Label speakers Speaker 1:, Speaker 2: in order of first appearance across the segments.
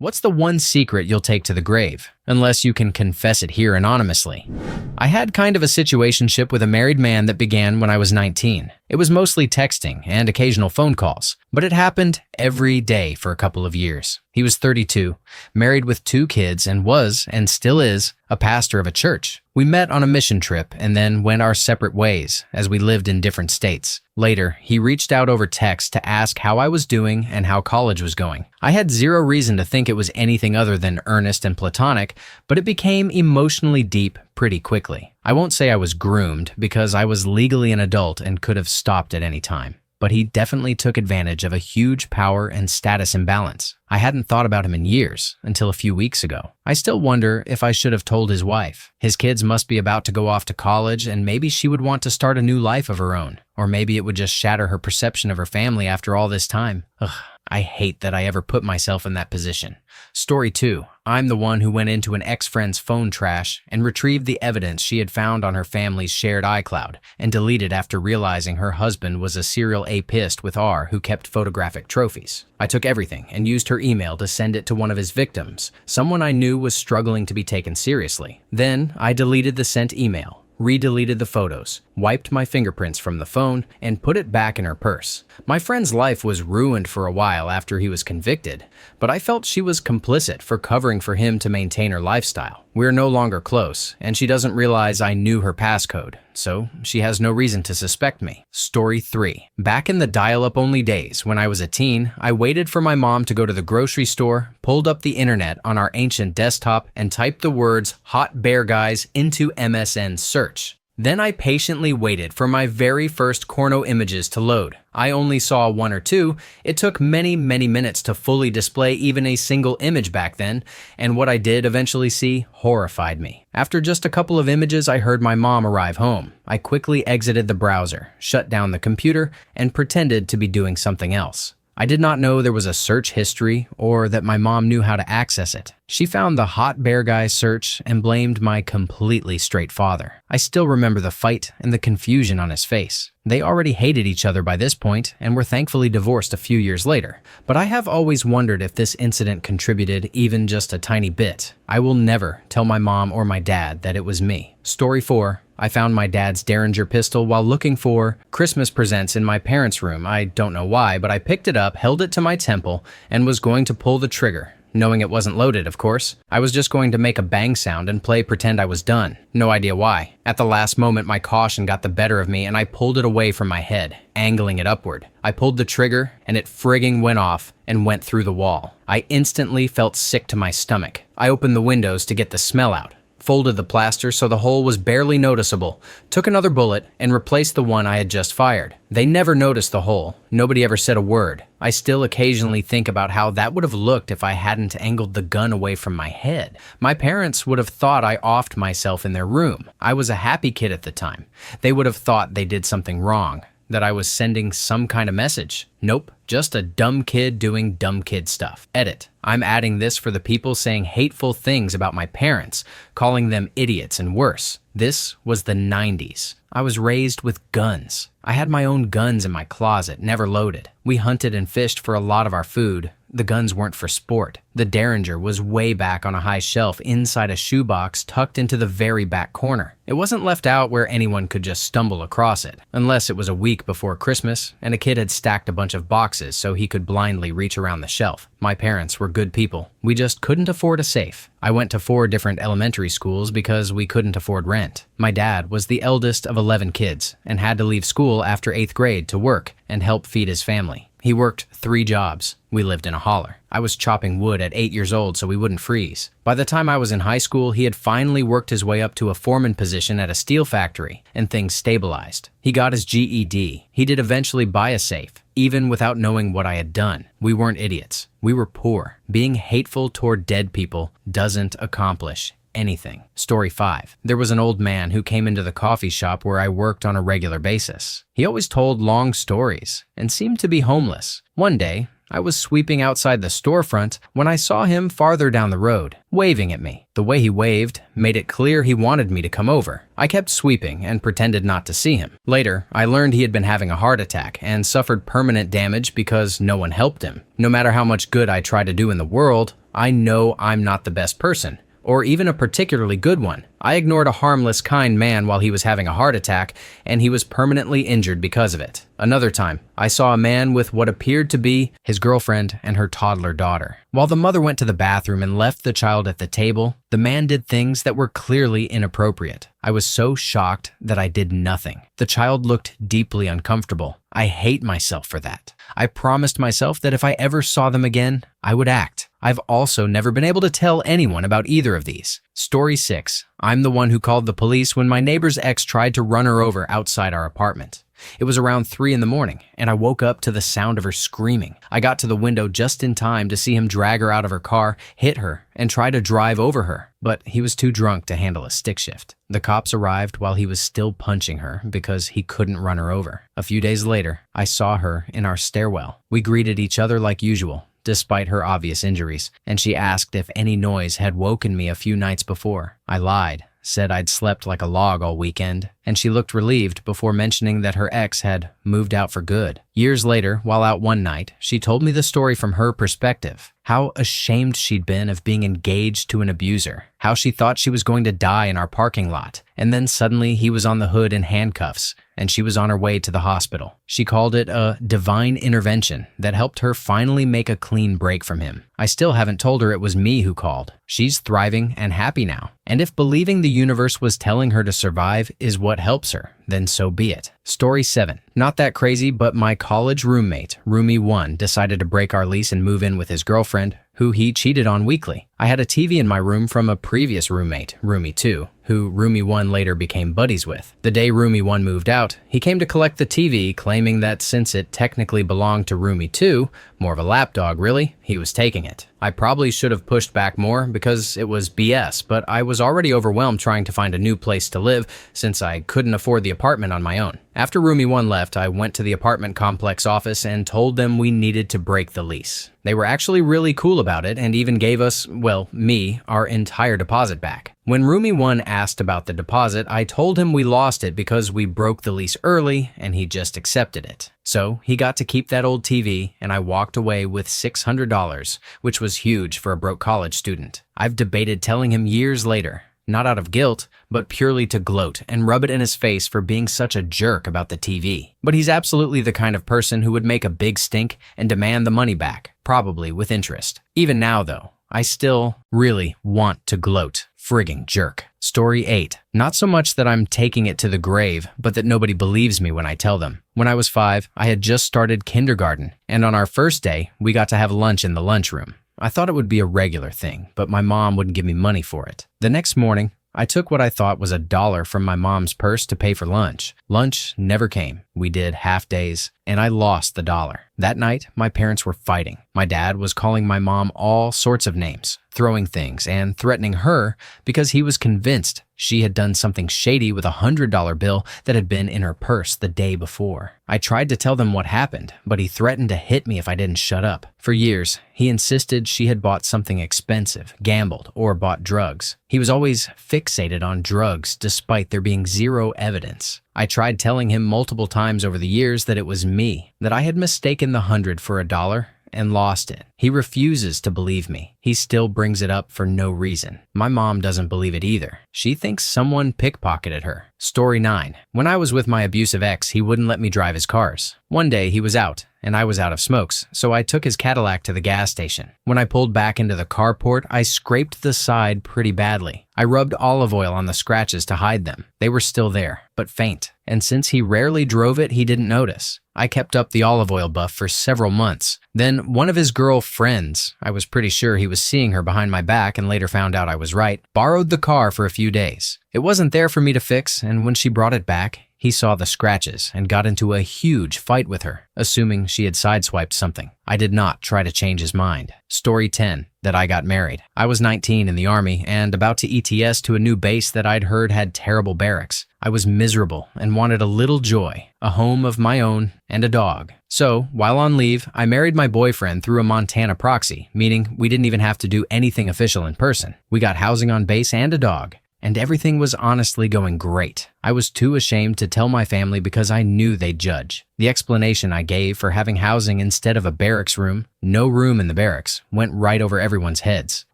Speaker 1: What's the one secret you'll take to the grave, unless you can confess it here anonymously? I had kind of a situationship with a married man that began when I was 19. It was mostly texting and occasional phone calls, but it happened every day for a couple of years. He was 32, married with 2 kids, and was, and still is, a pastor of a church. We met on a mission trip and then went our separate ways as we lived in different states. Later, he reached out over text to ask how I was doing and how college was going. I had zero reason to think it was anything other than earnest and platonic, but it became emotionally deep pretty quickly. I won't say I was groomed because I was legally an adult and could have stopped at any time. But he definitely took advantage of a huge power and status imbalance. I hadn't thought about him in years, until a few weeks ago. I still wonder if I should have told his wife. His kids must be about to go off to college, and maybe she would want to start a new life of her own. Or maybe it would just shatter her perception of her family after all this time. Ugh, I hate that I ever put myself in that position. Story 2. I'm the one who went into an ex-friend's phone trash and retrieved the evidence she had found on her family's shared iCloud and deleted after realizing her husband was a serial apist with R who kept photographic trophies. I took everything and used her email to send it to one of his victims, someone I knew was struggling to be taken seriously. Then I deleted the sent email, re-deleted the photos, wiped my fingerprints from the phone, and put it back in her purse. My friend's life was ruined for a while after he was convicted, but I felt she was complicit for covering for him to maintain her lifestyle. We're no longer close, and she doesn't realize I knew her passcode, so she has no reason to suspect me. Story 3. Back in the dial-up only days, when I was a teen, I waited for my mom to go to the grocery store, pulled up the internet on our ancient desktop, and typed the words "hot bear guys" into MSN search. Then I patiently waited for my very first corno images to load. I only saw 1 or 2. It took many minutes to fully display even a single image back then, and what I did eventually see horrified me. After just a couple of images, I heard my mom arrive home. I quickly exited the browser, shut down the computer, and pretended to be doing something else. I did not know there was a search history or that my mom knew how to access it. She found the hot bear guy search and blamed my completely straight father. I still remember the fight and the confusion on his face. They already hated each other by this point and were thankfully divorced a few years later. But I have always wondered if this incident contributed even just a tiny bit. I will never tell my mom or my dad that it was me. Story 4. I found my dad's Derringer pistol while looking for Christmas presents in my parents' room. I don't know why, but I picked it up, held it to my temple, and was going to pull the trigger. Knowing it wasn't loaded, of course. I was just going to make a bang sound and play pretend I was done. No idea why. At the last moment, my caution got the better of me and I pulled it away from my head, angling it upward. I pulled the trigger and it frigging went off and went through the wall. I instantly felt sick to my stomach. I opened the windows to get the smell out, folded the plaster so the hole was barely noticeable, took another bullet, and replaced the one I had just fired. They never noticed the hole. Nobody ever said a word. I still occasionally think about how that would have looked if I hadn't angled the gun away from my head. My parents would have thought I offed myself in their room. I was a happy kid at the time. They would have thought they did something wrong, that I was sending some kind of message. Nope, just a dumb kid doing dumb kid stuff. Edit. I'm adding this for the people saying hateful things about my parents, calling them idiots and worse. This was the 90s. I was raised with guns. I had my own guns in my closet, never loaded. We hunted and fished for a lot of our food. The guns weren't for sport. The Derringer was way back on a high shelf inside a shoebox tucked into the very back corner. It wasn't left out where anyone could just stumble across it, unless it was a week before Christmas and a kid had stacked a bunch of boxes so he could blindly reach around the shelf. My parents were good people. We just couldn't afford a safe. I went to 4 different elementary schools because we couldn't afford rent. My dad was the eldest of 11 kids and had to leave school after 8th grade to work and help feed his family. He worked 3 jobs. We lived in a holler. I was chopping wood at 8 years old so we wouldn't freeze. By the time I was in high school, he had finally worked his way up to a foreman position at a steel factory, and things stabilized. He got his GED. He did eventually buy a safe, even without knowing what I had done. We weren't idiots. We were poor. Being hateful toward dead people doesn't accomplish anything. Story 5. There was an old man who came into the coffee shop where I worked on a regular basis. He always told long stories and seemed to be homeless. One day, I was sweeping outside the storefront when I saw him farther down the road, waving at me. The way he waved made it clear he wanted me to come over. I kept sweeping and pretended not to see him. Later, I learned he had been having a heart attack and suffered permanent damage because no one helped him. No matter how much good I tried to do in the world, I know I'm not the best person, or even a particularly good one. I ignored a harmless, kind man while he was having a heart attack, and he was permanently injured because of it. Another time, I saw a man with what appeared to be his girlfriend and her toddler daughter. While the mother went to the bathroom and left the child at the table, the man did things that were clearly inappropriate. I was so shocked that I did nothing. The child looked deeply uncomfortable. I hate myself for that. I promised myself that if I ever saw them again, I would act. I've also never been able to tell anyone about either of these. Story 6. I'm the one who called the police when my neighbor's ex tried to run her over outside our apartment. It was around 3 in the morning, and I woke up to the sound of her screaming. I got to the window just in time to see him drag her out of her car, hit her, and try to drive over her, but he was too drunk to handle a stick shift. The cops arrived while he was still punching her because he couldn't run her over. A few days later, I saw her in our stairwell. We greeted each other like usual, despite her obvious injuries, and she asked if any noise had woken me a few nights before. I lied, said I'd slept like a log all weekend, and she looked relieved before mentioning that her ex had moved out for good. Years later, while out one night, she told me the story from her perspective. How ashamed she'd been of being engaged to an abuser. How she thought she was going to die in our parking lot. And then suddenly he was on the hood in handcuffs, and she was on her way to the hospital. She called it a divine intervention that helped her finally make a clean break from him. I still haven't told her it was me who called. She's thriving and happy now. And if believing the universe was telling her to survive is what helps her, then so be it. Story 7. Not that crazy, but my college roommate, Roomie 1, decided to break our lease and move in with his girlfriend, who he cheated on weekly. I had a TV in my room from a previous roommate, Roomie 2, who Roomie 1 later became buddies with. The day Roomie 1 moved out, he came to collect the TV, claiming that since it technically belonged to Roomie 2, more of a lapdog really, he was taking it. I probably should have pushed back more because it was BS, but I was already overwhelmed trying to find a new place to live since I couldn't afford the apartment on my own. After Roomie 1 left, I went to the apartment complex office and told them we needed to break the lease. They were actually really cool about it and even gave us, well, me, our entire deposit back. When Roomie 1 asked about the deposit, I told him we lost it because we broke the lease early and he just accepted it. So he got to keep that old TV and I walked away with $600, which was huge for a broke college student. I've debated telling him years later, not out of guilt, but purely to gloat and rub it in his face for being such a jerk about the TV. But he's absolutely the kind of person who would make a big stink and demand the money back, probably with interest. Even now, though, I still really want to gloat. Frigging jerk. Story 8. Not so much that I'm taking it to the grave, but that nobody believes me when I tell them. When I was 5, I had just started kindergarten, and on our first day, we got to have lunch in the lunchroom. I thought it would be a regular thing, but my mom wouldn't give me money for it. The next morning, I took what I thought was $1 from my mom's purse to pay for lunch. Lunch never came. We did half days, and I lost the $1. That night, my parents were fighting. My dad was calling my mom all sorts of names, throwing things, and threatening her because he was convinced she had done something shady with a $100 bill that had been in her purse the day before. I tried to tell them what happened, but he threatened to hit me if I didn't shut up. For years, he insisted she had bought something expensive, gambled, or bought drugs. He was always fixated on drugs despite there being zero evidence. I tried telling him multiple times over the years that it was me, that I had mistaken the 100 for $1 and lost it. He refuses to believe me. He still brings it up for no reason. My mom doesn't believe it either. She thinks someone pickpocketed her. Story 9. When I was with my abusive ex, he wouldn't let me drive his cars. One day he was out, and I was out of smokes, so I took his Cadillac to the gas station. When I pulled back into the carport, I scraped the side pretty badly. I rubbed olive oil on the scratches to hide them. They were still there, but faint. And since he rarely drove it, he didn't notice. I kept up the olive oil buff for several months. Then one of his girlfriends, I was pretty sure he was seeing her behind my back and later found out I was right, borrowed the car for a few days. It wasn't there for me to fix, and when she brought it back, he saw the scratches and got into a huge fight with her, assuming she had sideswiped something. I did not try to change his mind. Story 10. That I got married. I was 19 in the Army and about to ETS to a new base that I'd heard had terrible barracks. I was miserable and wanted a little joy, a home of my own, and a dog. So, while on leave, I married my boyfriend through a Montana proxy, meaning we didn't even have to do anything official in person. We got housing on base and a dog. and everything was honestly going great. I was too ashamed to tell my family because I knew they'd judge. The explanation I gave for having housing instead of a barracks room, no room in the barracks, went right over everyone's heads.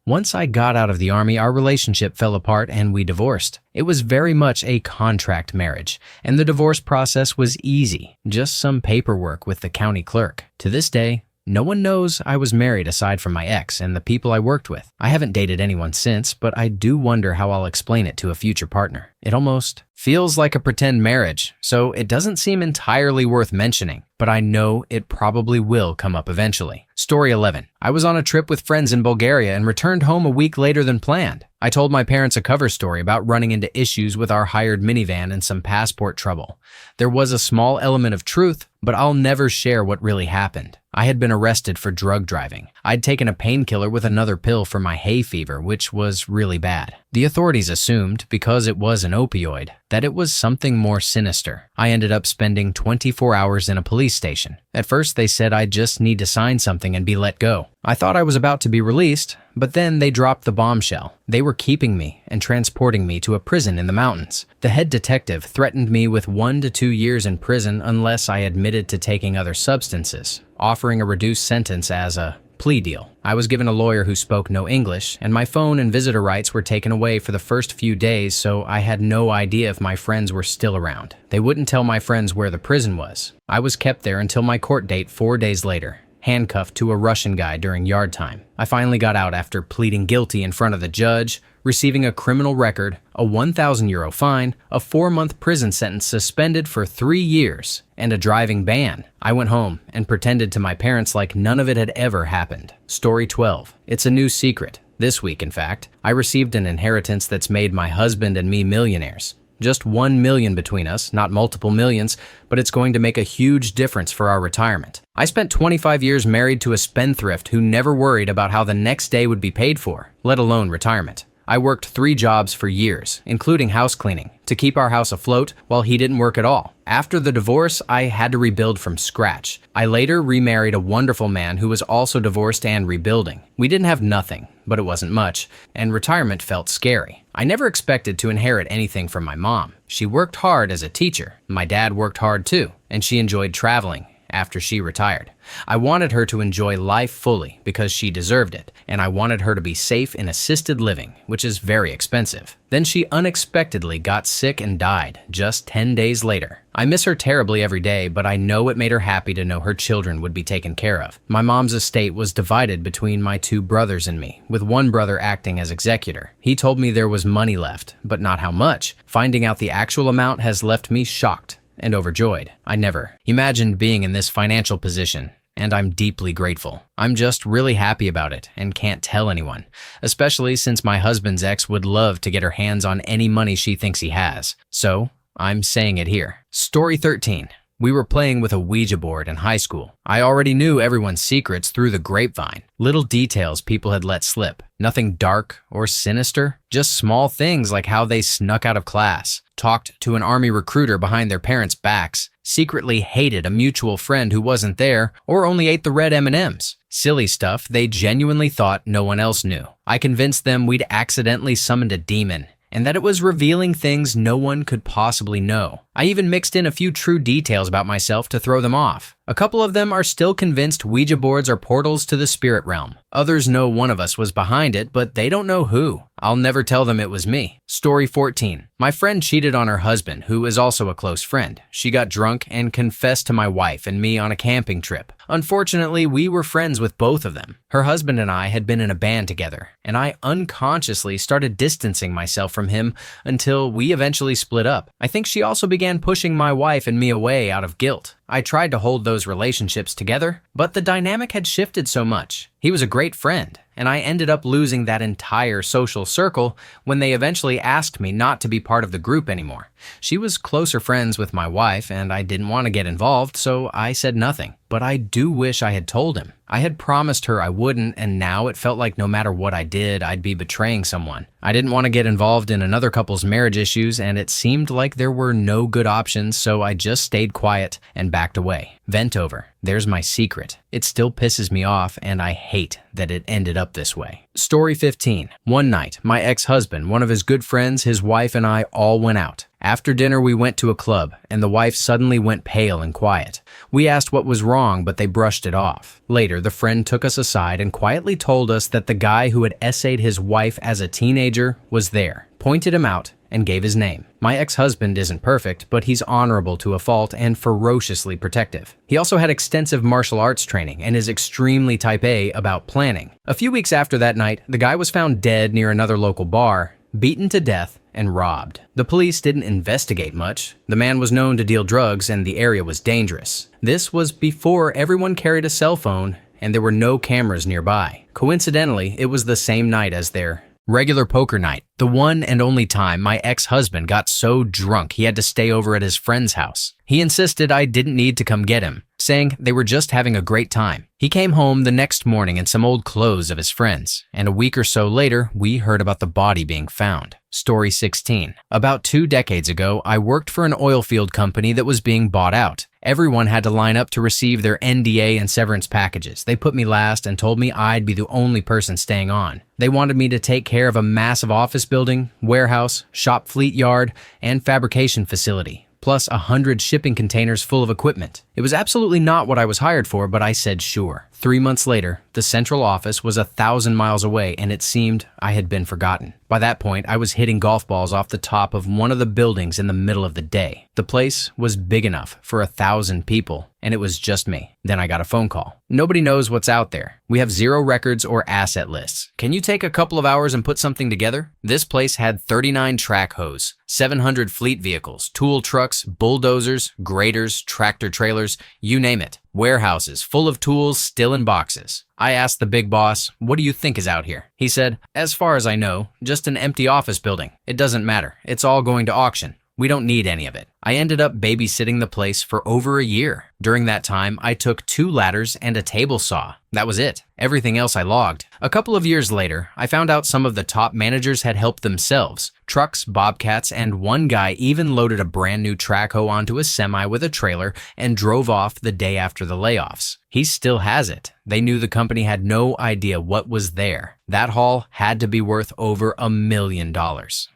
Speaker 1: Once I got out of the army, our relationship fell apart and we divorced. It was very much a contract marriage, and the divorce process was easy, just some paperwork with the county clerk. To this day, no one knows I was married aside from my ex and the people I worked with. I haven't dated anyone since, but I do wonder how I'll explain it to a future partner. It almost feels like a pretend marriage, so it doesn't seem entirely worth mentioning, but I know it probably will come up eventually. Story 11. I was on a trip with friends in Bulgaria and returned home a week later than planned. I told my parents a cover story about running into issues with our hired minivan and some passport trouble. There was a small element of truth, but I'll never share what really happened. I had been arrested for drug driving. I'd taken a painkiller with another pill for my hay fever, which was really bad. The authorities assumed, because it was an opioid, that it was something more sinister. I ended up spending 24 hours in a police station. At first, they said I'd just need to sign something and be let go. I thought I was about to be released, but then they dropped the bombshell. They were keeping me and transporting me to a prison in the mountains. The head detective threatened me with 1 to 2 years in prison unless I admitted to taking other substances, offering a reduced sentence as a plea deal. I was given a lawyer who spoke no English, and my phone and visitor rights were taken away for the first few days, so I had no idea if my friends were still around. They wouldn't tell my friends where the prison was. I was kept there until my court date 4 days later, handcuffed to a Russian guy during yard time. I finally got out after pleading guilty in front of the judge, receiving a criminal record, a €1,000 fine, a 4-month prison sentence suspended for 3 years, and a driving ban. I went home and pretended to my parents like none of it had ever happened. Story 12. It's a new secret. This week, in fact, I received an inheritance that's made my husband and me millionaires. Just 1 million between us, not multiple millions, but it's going to make a huge difference for our retirement. I spent 25 years married to a spendthrift who never worried about how the next day would be paid for, let alone retirement. I worked 3 jobs for years, including house cleaning, to keep our house afloat while he didn't work at all. After the divorce, I had to rebuild from scratch. I later remarried a wonderful man who was also divorced and rebuilding. We didn't have nothing, but it wasn't much, and retirement felt scary. I never expected to inherit anything from my mom. She worked hard as a teacher. My dad worked hard too, and she enjoyed traveling after she retired. I wanted her to enjoy life fully because she deserved it, and I wanted her to be safe in assisted living, which is very expensive. Then she unexpectedly got sick and died just 10 days later. I miss her terribly every day, but I know it made her happy to know her children would be taken care of. My mom's estate was divided between my 2 brothers and me, with one brother acting as executor. He told me there was money left, but not how much. Finding out the actual amount has left me shocked and overjoyed. I never imagined being in this financial position, and I'm deeply grateful. I'm just really happy about it and can't tell anyone, especially since my husband's ex would love to get her hands on any money she thinks he has. So, I'm saying it here. Story 13. We were playing with a Ouija board in high school. I already knew everyone's secrets through the grapevine. Little details people had let slip. Nothing dark or sinister, just small things like how they snuck out of class, talked to an army recruiter behind their parents' backs, secretly hated a mutual friend who wasn't there, or only ate the red M&Ms. Silly stuff they genuinely thought no one else knew. I convinced them we'd accidentally summoned a demon, and that it was revealing things no one could possibly know. I even mixed in a few true details about myself to throw them off. A couple of them are still convinced Ouija boards are portals to the spirit realm. Others know one of us was behind it, but they don't know who. I'll never tell them it was me. Story 14. My friend cheated on her husband, who is also a close friend. She got drunk and confessed to my wife and me on a camping trip. Unfortunately, we were friends with both of them. Her husband and I had been in a band together, and I unconsciously started distancing myself from him until we eventually split up. I think she also began pushing my wife and me away out of guilt. I tried to hold those relationships together, but the dynamic had shifted so much. He was a great friend, and I ended up losing that entire social circle when they eventually asked me not to be part of the group anymore. She was closer friends with my wife, and I didn't want to get involved, so I said nothing. But I do wish I had told him. I had promised her I wouldn't, and now it felt like no matter what I did, I'd be betraying someone. I didn't want to get involved in another couple's marriage issues, and it seemed like there were no good options, so I just stayed quiet and backed away. Vent over. There's my secret. It still pisses me off, and I hate that it ended up this way. Story 15. One night, my ex-husband, one of his good friends, his wife, and I all went out. After dinner, we went to a club, and the wife suddenly went pale and quiet. We asked what was wrong, but they brushed it off. Later, the friend took us aside and quietly told us that the guy who had essayed his wife as a teenager was there, pointed him out, and gave his name. My ex-husband isn't perfect, but he's honorable to a fault and ferociously protective. He also had extensive martial arts training and is extremely type A about planning. A few weeks after that night, the guy was found dead near another local bar, beaten to death, and robbed. The police didn't investigate much. The man was known to deal drugs and the area was dangerous. This was before everyone carried a cell phone and there were no cameras nearby. Coincidentally, it was the same night as their regular poker night, the one and only time my ex-husband got so drunk he had to stay over at his friend's house. He insisted I didn't need to come get him, saying they were just having a great time. He came home the next morning in some old clothes of his friends, and a week or so later, we heard about the body being found. Story 16. About 2 decades ago, I worked for an oil field company that was being bought out. Everyone had to line up to receive their NDA and severance packages. They put me last and told me I'd be the only person staying on. They wanted me to take care of a massive office building, warehouse, shop fleet yard, and fabrication facility, plus 100 shipping containers full of equipment. It was absolutely not what I was hired for, but I said sure. 3 months later, the central office was 1,000 miles away and it seemed I had been forgotten. By that point, I was hitting golf balls off the top of one of the buildings in the middle of the day. The place was big enough for 1,000 people, and it was just me. Then I got a phone call. Nobody knows what's out there. We have 0 records or asset lists. Can you take a couple of hours and put something together? This place had 39 track hose, 700 fleet vehicles, tool trucks, bulldozers, graders, tractor trailers, you name it. Warehouses full of tools still in boxes. I asked the big boss, "What do you think is out here?" He said, "As far as I know, just an empty office building. It doesn't matter. It's all going to auction. We don't need any of it." I ended up babysitting the place for over a year. During that time, I took 2 ladders and a table saw. That was it. Everything else I logged. A couple of years later, I found out some of the top managers had helped themselves. Trucks, bobcats, and one guy even loaded a brand new track hoe onto a semi with a trailer and drove off the day after the layoffs. He still has it. They knew the company had no idea what was there. That haul had to be worth over $1 million.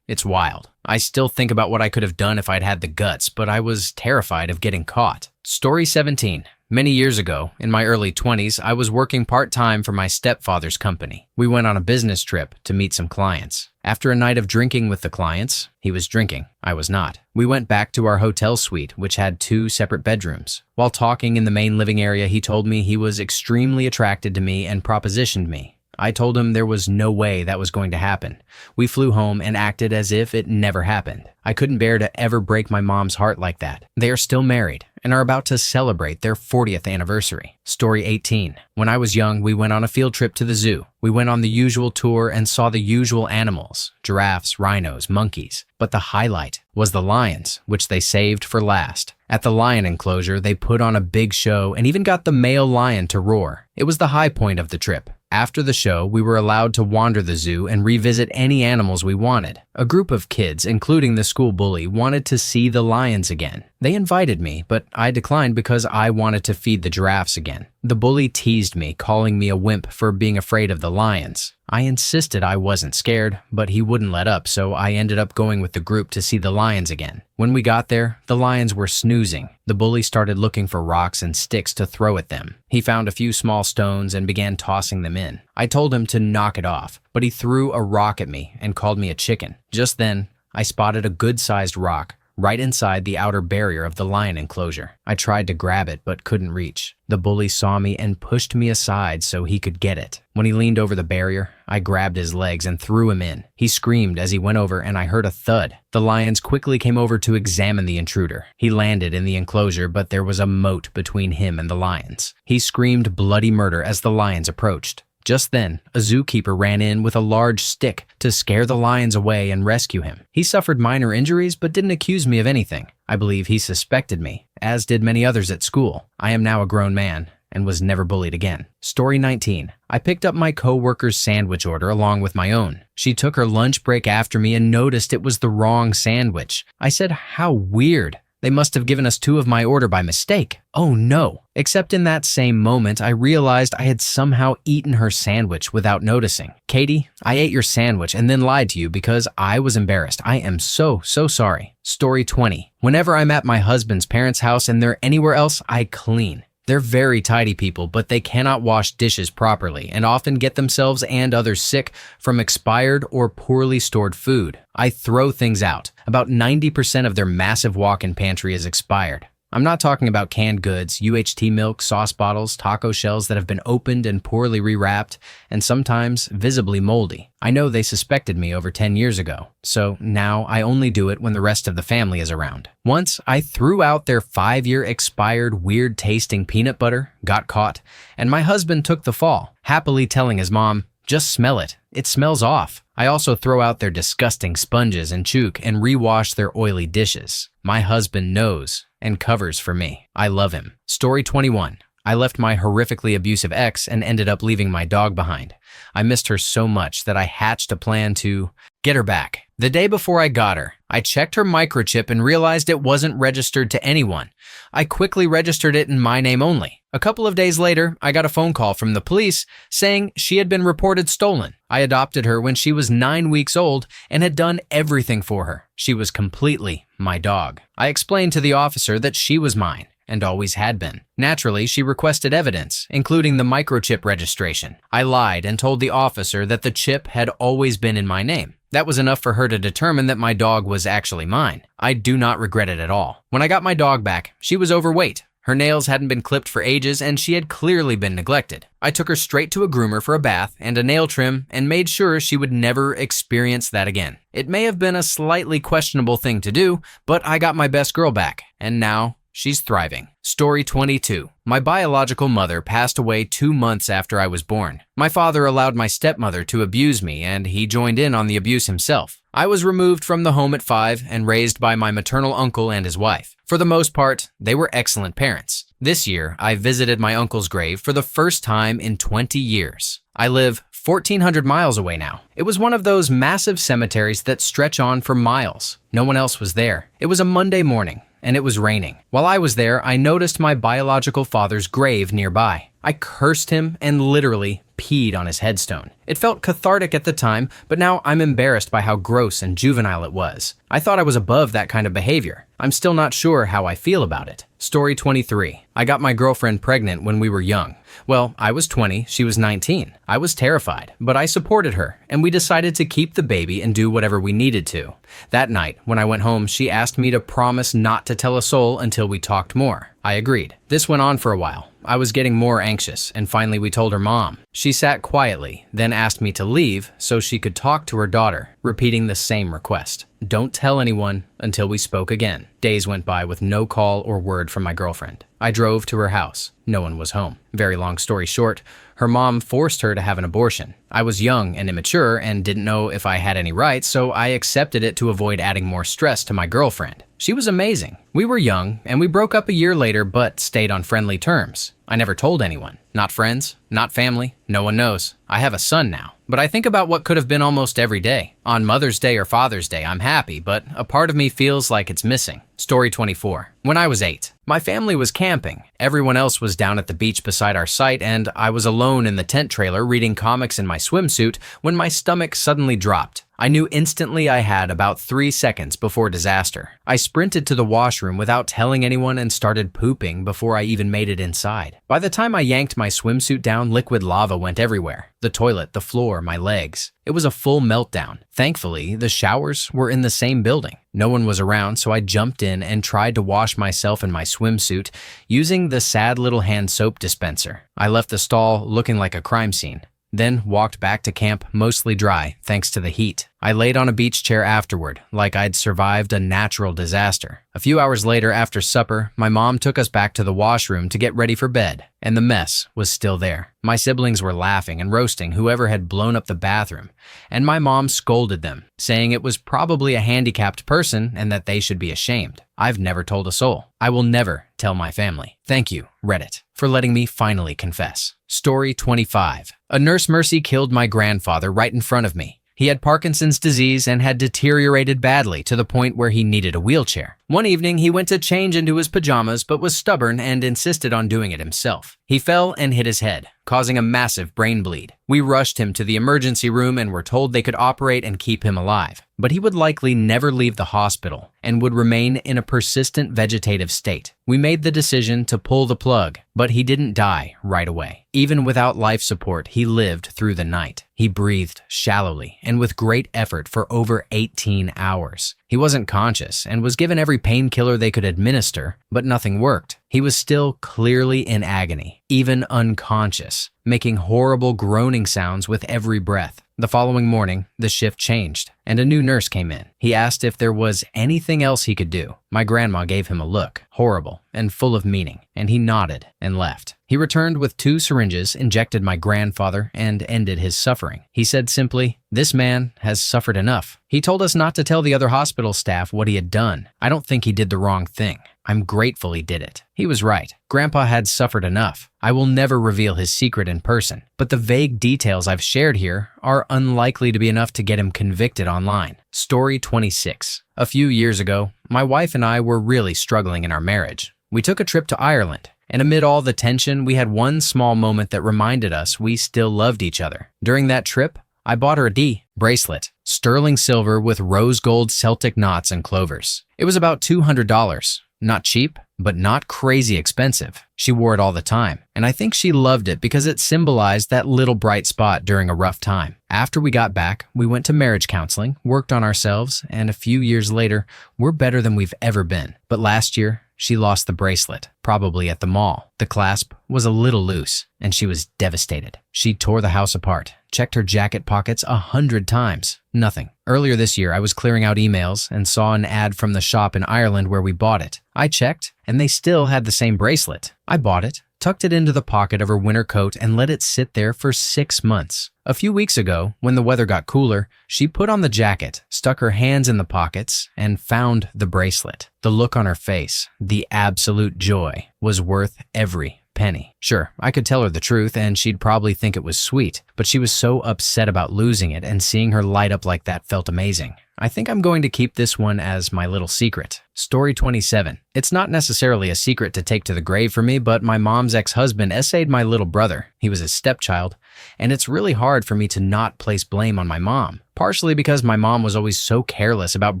Speaker 1: It's wild. I still think about what I could have done if I'd had the guts, but I was terrified of getting caught. Story 17. Many years ago, in my early 20s, I was working part-time for my stepfather's company. We went on a business trip to meet some clients. After a night of drinking with the clients, he was drinking, I was not. We went back to our hotel suite, which had 2 separate bedrooms. While talking in the main living area, he told me he was extremely attracted to me and propositioned me. I told him there was no way that was going to happen. We flew home and acted as if it never happened. I couldn't bear to ever break my mom's heart like that. They are still married and are about to celebrate their 40th anniversary. Story 18. When I was young, we went on a field trip to the zoo. We went on the usual tour and saw the usual animals, giraffes, rhinos, monkeys. But the highlight was the lions, which they saved for last. At the lion enclosure, they put on a big show and even got the male lion to roar. It was the high point of the trip. After the show, we were allowed to wander the zoo and revisit any animals we wanted. A group of kids, including the school bully, wanted to see the lions again. They invited me, but I declined because I wanted to feed the giraffes again. The bully teased me, calling me a wimp for being afraid of the lions. I insisted I wasn't scared, but he wouldn't let up, so I ended up going with the group to see the lions again. When we got there, the lions were snoozing. The bully started looking for rocks and sticks to throw at them. He found a few small stones and began tossing them in. I told him to knock it off, but he threw a rock at me and called me a chicken. Just then, I spotted a good-sized rock right inside the outer barrier of the lion enclosure. I tried to grab it but couldn't reach. The bully saw me and pushed me aside so he could get it. When he leaned over the barrier, I grabbed his legs and threw him in. He screamed as he went over and I heard a thud. The lions quickly came over to examine the intruder. He landed in the enclosure, but there was a moat between him and the lions. He screamed bloody murder as the lions approached. Just then, a zookeeper ran in with a large stick to scare the lions away and rescue him. He suffered minor injuries but didn't accuse me of anything. I believe he suspected me, as did many others at school. I am now a grown man, and was never bullied again. Story 19. I picked up my coworker's sandwich order along with my own. She took her lunch break after me and noticed it was the wrong sandwich. I said, "How weird. They must have given us 2 of my order by mistake." Oh no. Except in that same moment, I realized I had somehow eaten her sandwich without noticing. "Katie, I ate your sandwich and then lied to you because I was embarrassed. I am so sorry." Story 20. Whenever I'm at my husband's parents' house and they're anywhere else, I clean. They're very tidy people, but they cannot wash dishes properly and often get themselves and others sick from expired or poorly stored food. I throw things out. About 90% of their massive walk-in pantry is expired. I'm not talking about canned goods, UHT milk, sauce bottles, taco shells that have been opened and poorly rewrapped, and sometimes visibly moldy. I know they suspected me over 10 years ago, so now I only do it when the rest of the family is around. Once, I threw out their 5-year expired, weird-tasting peanut butter, got caught, and my husband took the fall, happily telling his mom, "Just smell it. It smells off." I also throw out their disgusting sponges and chook and rewash their oily dishes. My husband knows and covers for me. I love him. Story 21. I left my horrifically abusive ex and ended up leaving my dog behind. I missed her so much that I hatched a plan to get her back. The day before I got her, I checked her microchip and realized it wasn't registered to anyone. I quickly registered it in my name only. A couple of days later, I got a phone call from the police saying she had been reported stolen. I adopted her when she was 9 weeks old and had done everything for her. She was completely my dog. I explained to the officer that she was mine and always had been. Naturally, she requested evidence, including the microchip registration. I lied and told the officer that the chip had always been in my name. That was enough for her to determine that my dog was actually mine. I do not regret it at all. When I got my dog back, she was overweight. Her nails hadn't been clipped for ages and she had clearly been neglected. I took her straight to a groomer for a bath and a nail trim and made sure she would never experience that again. It may have been a slightly questionable thing to do, but I got my best girl back, and now she's thriving. Story 22. My biological mother passed away 2 months after I was born. My father allowed my stepmother to abuse me, and he joined in on the abuse himself. I was removed from the home at 5 and raised by my maternal uncle and his wife. For the most part, they were excellent parents. This year, I visited my uncle's grave for the first time in 20 years. I live 1,400 miles away now. It was one of those massive cemeteries that stretch on for miles. No one else was there. It was a Monday morning, and it was raining. While I was there, I noticed my biological father's grave nearby. I cursed him and literally peed on his headstone. It felt cathartic at the time, but now I'm embarrassed by how gross and juvenile it was. I thought I was above that kind of behavior. I'm still not sure how I feel about it. Story 23. I got my girlfriend pregnant when we were young. Well, I was 20, she was 19. I was terrified, but I supported her, and we decided to keep the baby and do whatever we needed to. That night, when I went home, she asked me to promise not to tell a soul until we talked more. I agreed. This went on for a while. I was getting more anxious, and finally we told her mom. She sat quietly, then asked me to leave so she could talk to her daughter, repeating the same request. Don't tell anyone until we spoke again. Days went by with no call or word from my girlfriend. I drove to her house. No one was home. Very long story short, her mom forced her to have an abortion. I was young and immature and didn't know if I had any rights, so I accepted it to avoid adding more stress to my girlfriend. She was amazing. We were young, and we broke up a year later but stayed on friendly terms. I never told anyone. Not friends, not family, no one knows. I have a son now. But I think about what could have been almost every day. On Mother's Day or Father's Day, I'm happy, but a part of me feels like it's missing. Story 24. When I was 8, my family was camping. Everyone else was down at the beach beside our site, and I was alone in the tent trailer reading comics in my swimsuit when my stomach suddenly dropped. I knew instantly I had about 3 seconds before disaster. I sprinted to the washroom without telling anyone and started pooping before I even made it inside. By the time I yanked my swimsuit down, liquid lava went everywhere. The toilet, the floor, my legs. It was a full meltdown. Thankfully, the showers were in the same building. No one was around, so I jumped in and tried to wash myself in my swimsuit using the sad little hand soap dispenser. I left the stall looking like a crime scene. Then walked back to camp mostly dry thanks to the heat. I laid on a beach chair afterward, like I'd survived a natural disaster. A few hours later after supper, my mom took us back to the washroom to get ready for bed, and the mess was still there. My siblings were laughing and roasting whoever had blown up the bathroom, and my mom scolded them, saying it was probably a handicapped person and that they should be ashamed. I've never told a soul. I will never tell my family. Thank you, Reddit, for letting me finally confess. Story 25. A nurse Mercy killed my grandfather right in front of me. He had Parkinson's disease and had deteriorated badly to the point where he needed a wheelchair. One evening, he went to change into his pajamas but was stubborn and insisted on doing it himself. He fell and hit his head, causing a massive brain bleed. We rushed him to the emergency room and were told they could operate and keep him alive. But he would likely never leave the hospital and would remain in a persistent vegetative state. We made the decision to pull the plug, but he didn't die right away. Even without life support, he lived through the night. He breathed shallowly and with great effort for over 18 hours. He wasn't conscious and was given every painkiller they could administer, but nothing worked. He was still clearly in agony, even unconscious, making horrible groaning sounds with every breath. The following morning, the shift changed, and a new nurse came in. He asked if there was anything else he could do. My grandma gave him a look, horrible and full of meaning, and he nodded and left. He returned with 2 syringes, injected my grandfather, and ended his suffering. He said simply, "This man has suffered enough." He told us not to tell the other hospital staff what he had done. I don't think he did the wrong thing. I'm grateful he did it. He was right. Grandpa had suffered enough. I will never reveal his secret in person, but the vague details I've shared here are unlikely to be enough to get him convicted online. Story 26. A few years ago, my wife and I were really struggling in our marriage. We took a trip to Ireland, and amid all the tension, we had one small moment that reminded us we still loved each other. During that trip, I bought her a D bracelet, sterling silver with rose gold Celtic knots and clovers. It was about $200. Not cheap, but not crazy expensive. She wore it all the time, and I think she loved it because it symbolized that little bright spot during a rough time. After we got back, we went to marriage counseling, worked on ourselves, and a few years later, we're better than we've ever been. But last year, she lost the bracelet, probably at the mall. The clasp was a little loose, and she was devastated. She tore the house apart, checked her jacket pockets 100 times. Nothing. Earlier this year, I was clearing out emails and saw an ad from the shop in Ireland where we bought it. I checked, and they still had the same bracelet. I bought it, tucked it into the pocket of her winter coat, and let it sit there for 6 months. A few weeks ago, when the weather got cooler, she put on the jacket, stuck her hands in the pockets, and found the bracelet. The look on her face, the absolute joy, was worth every penny. Sure, I could tell her the truth and she'd probably think it was sweet, but she was so upset about losing it, and seeing her light up like that felt amazing. I think I'm going to keep this one as my little secret. Story 27. It's not necessarily a secret to take to the grave for me, but my mom's ex-husband essayed my little brother. He was his stepchild, and it's really hard for me to not place blame on my mom. Partially because my mom was always so careless about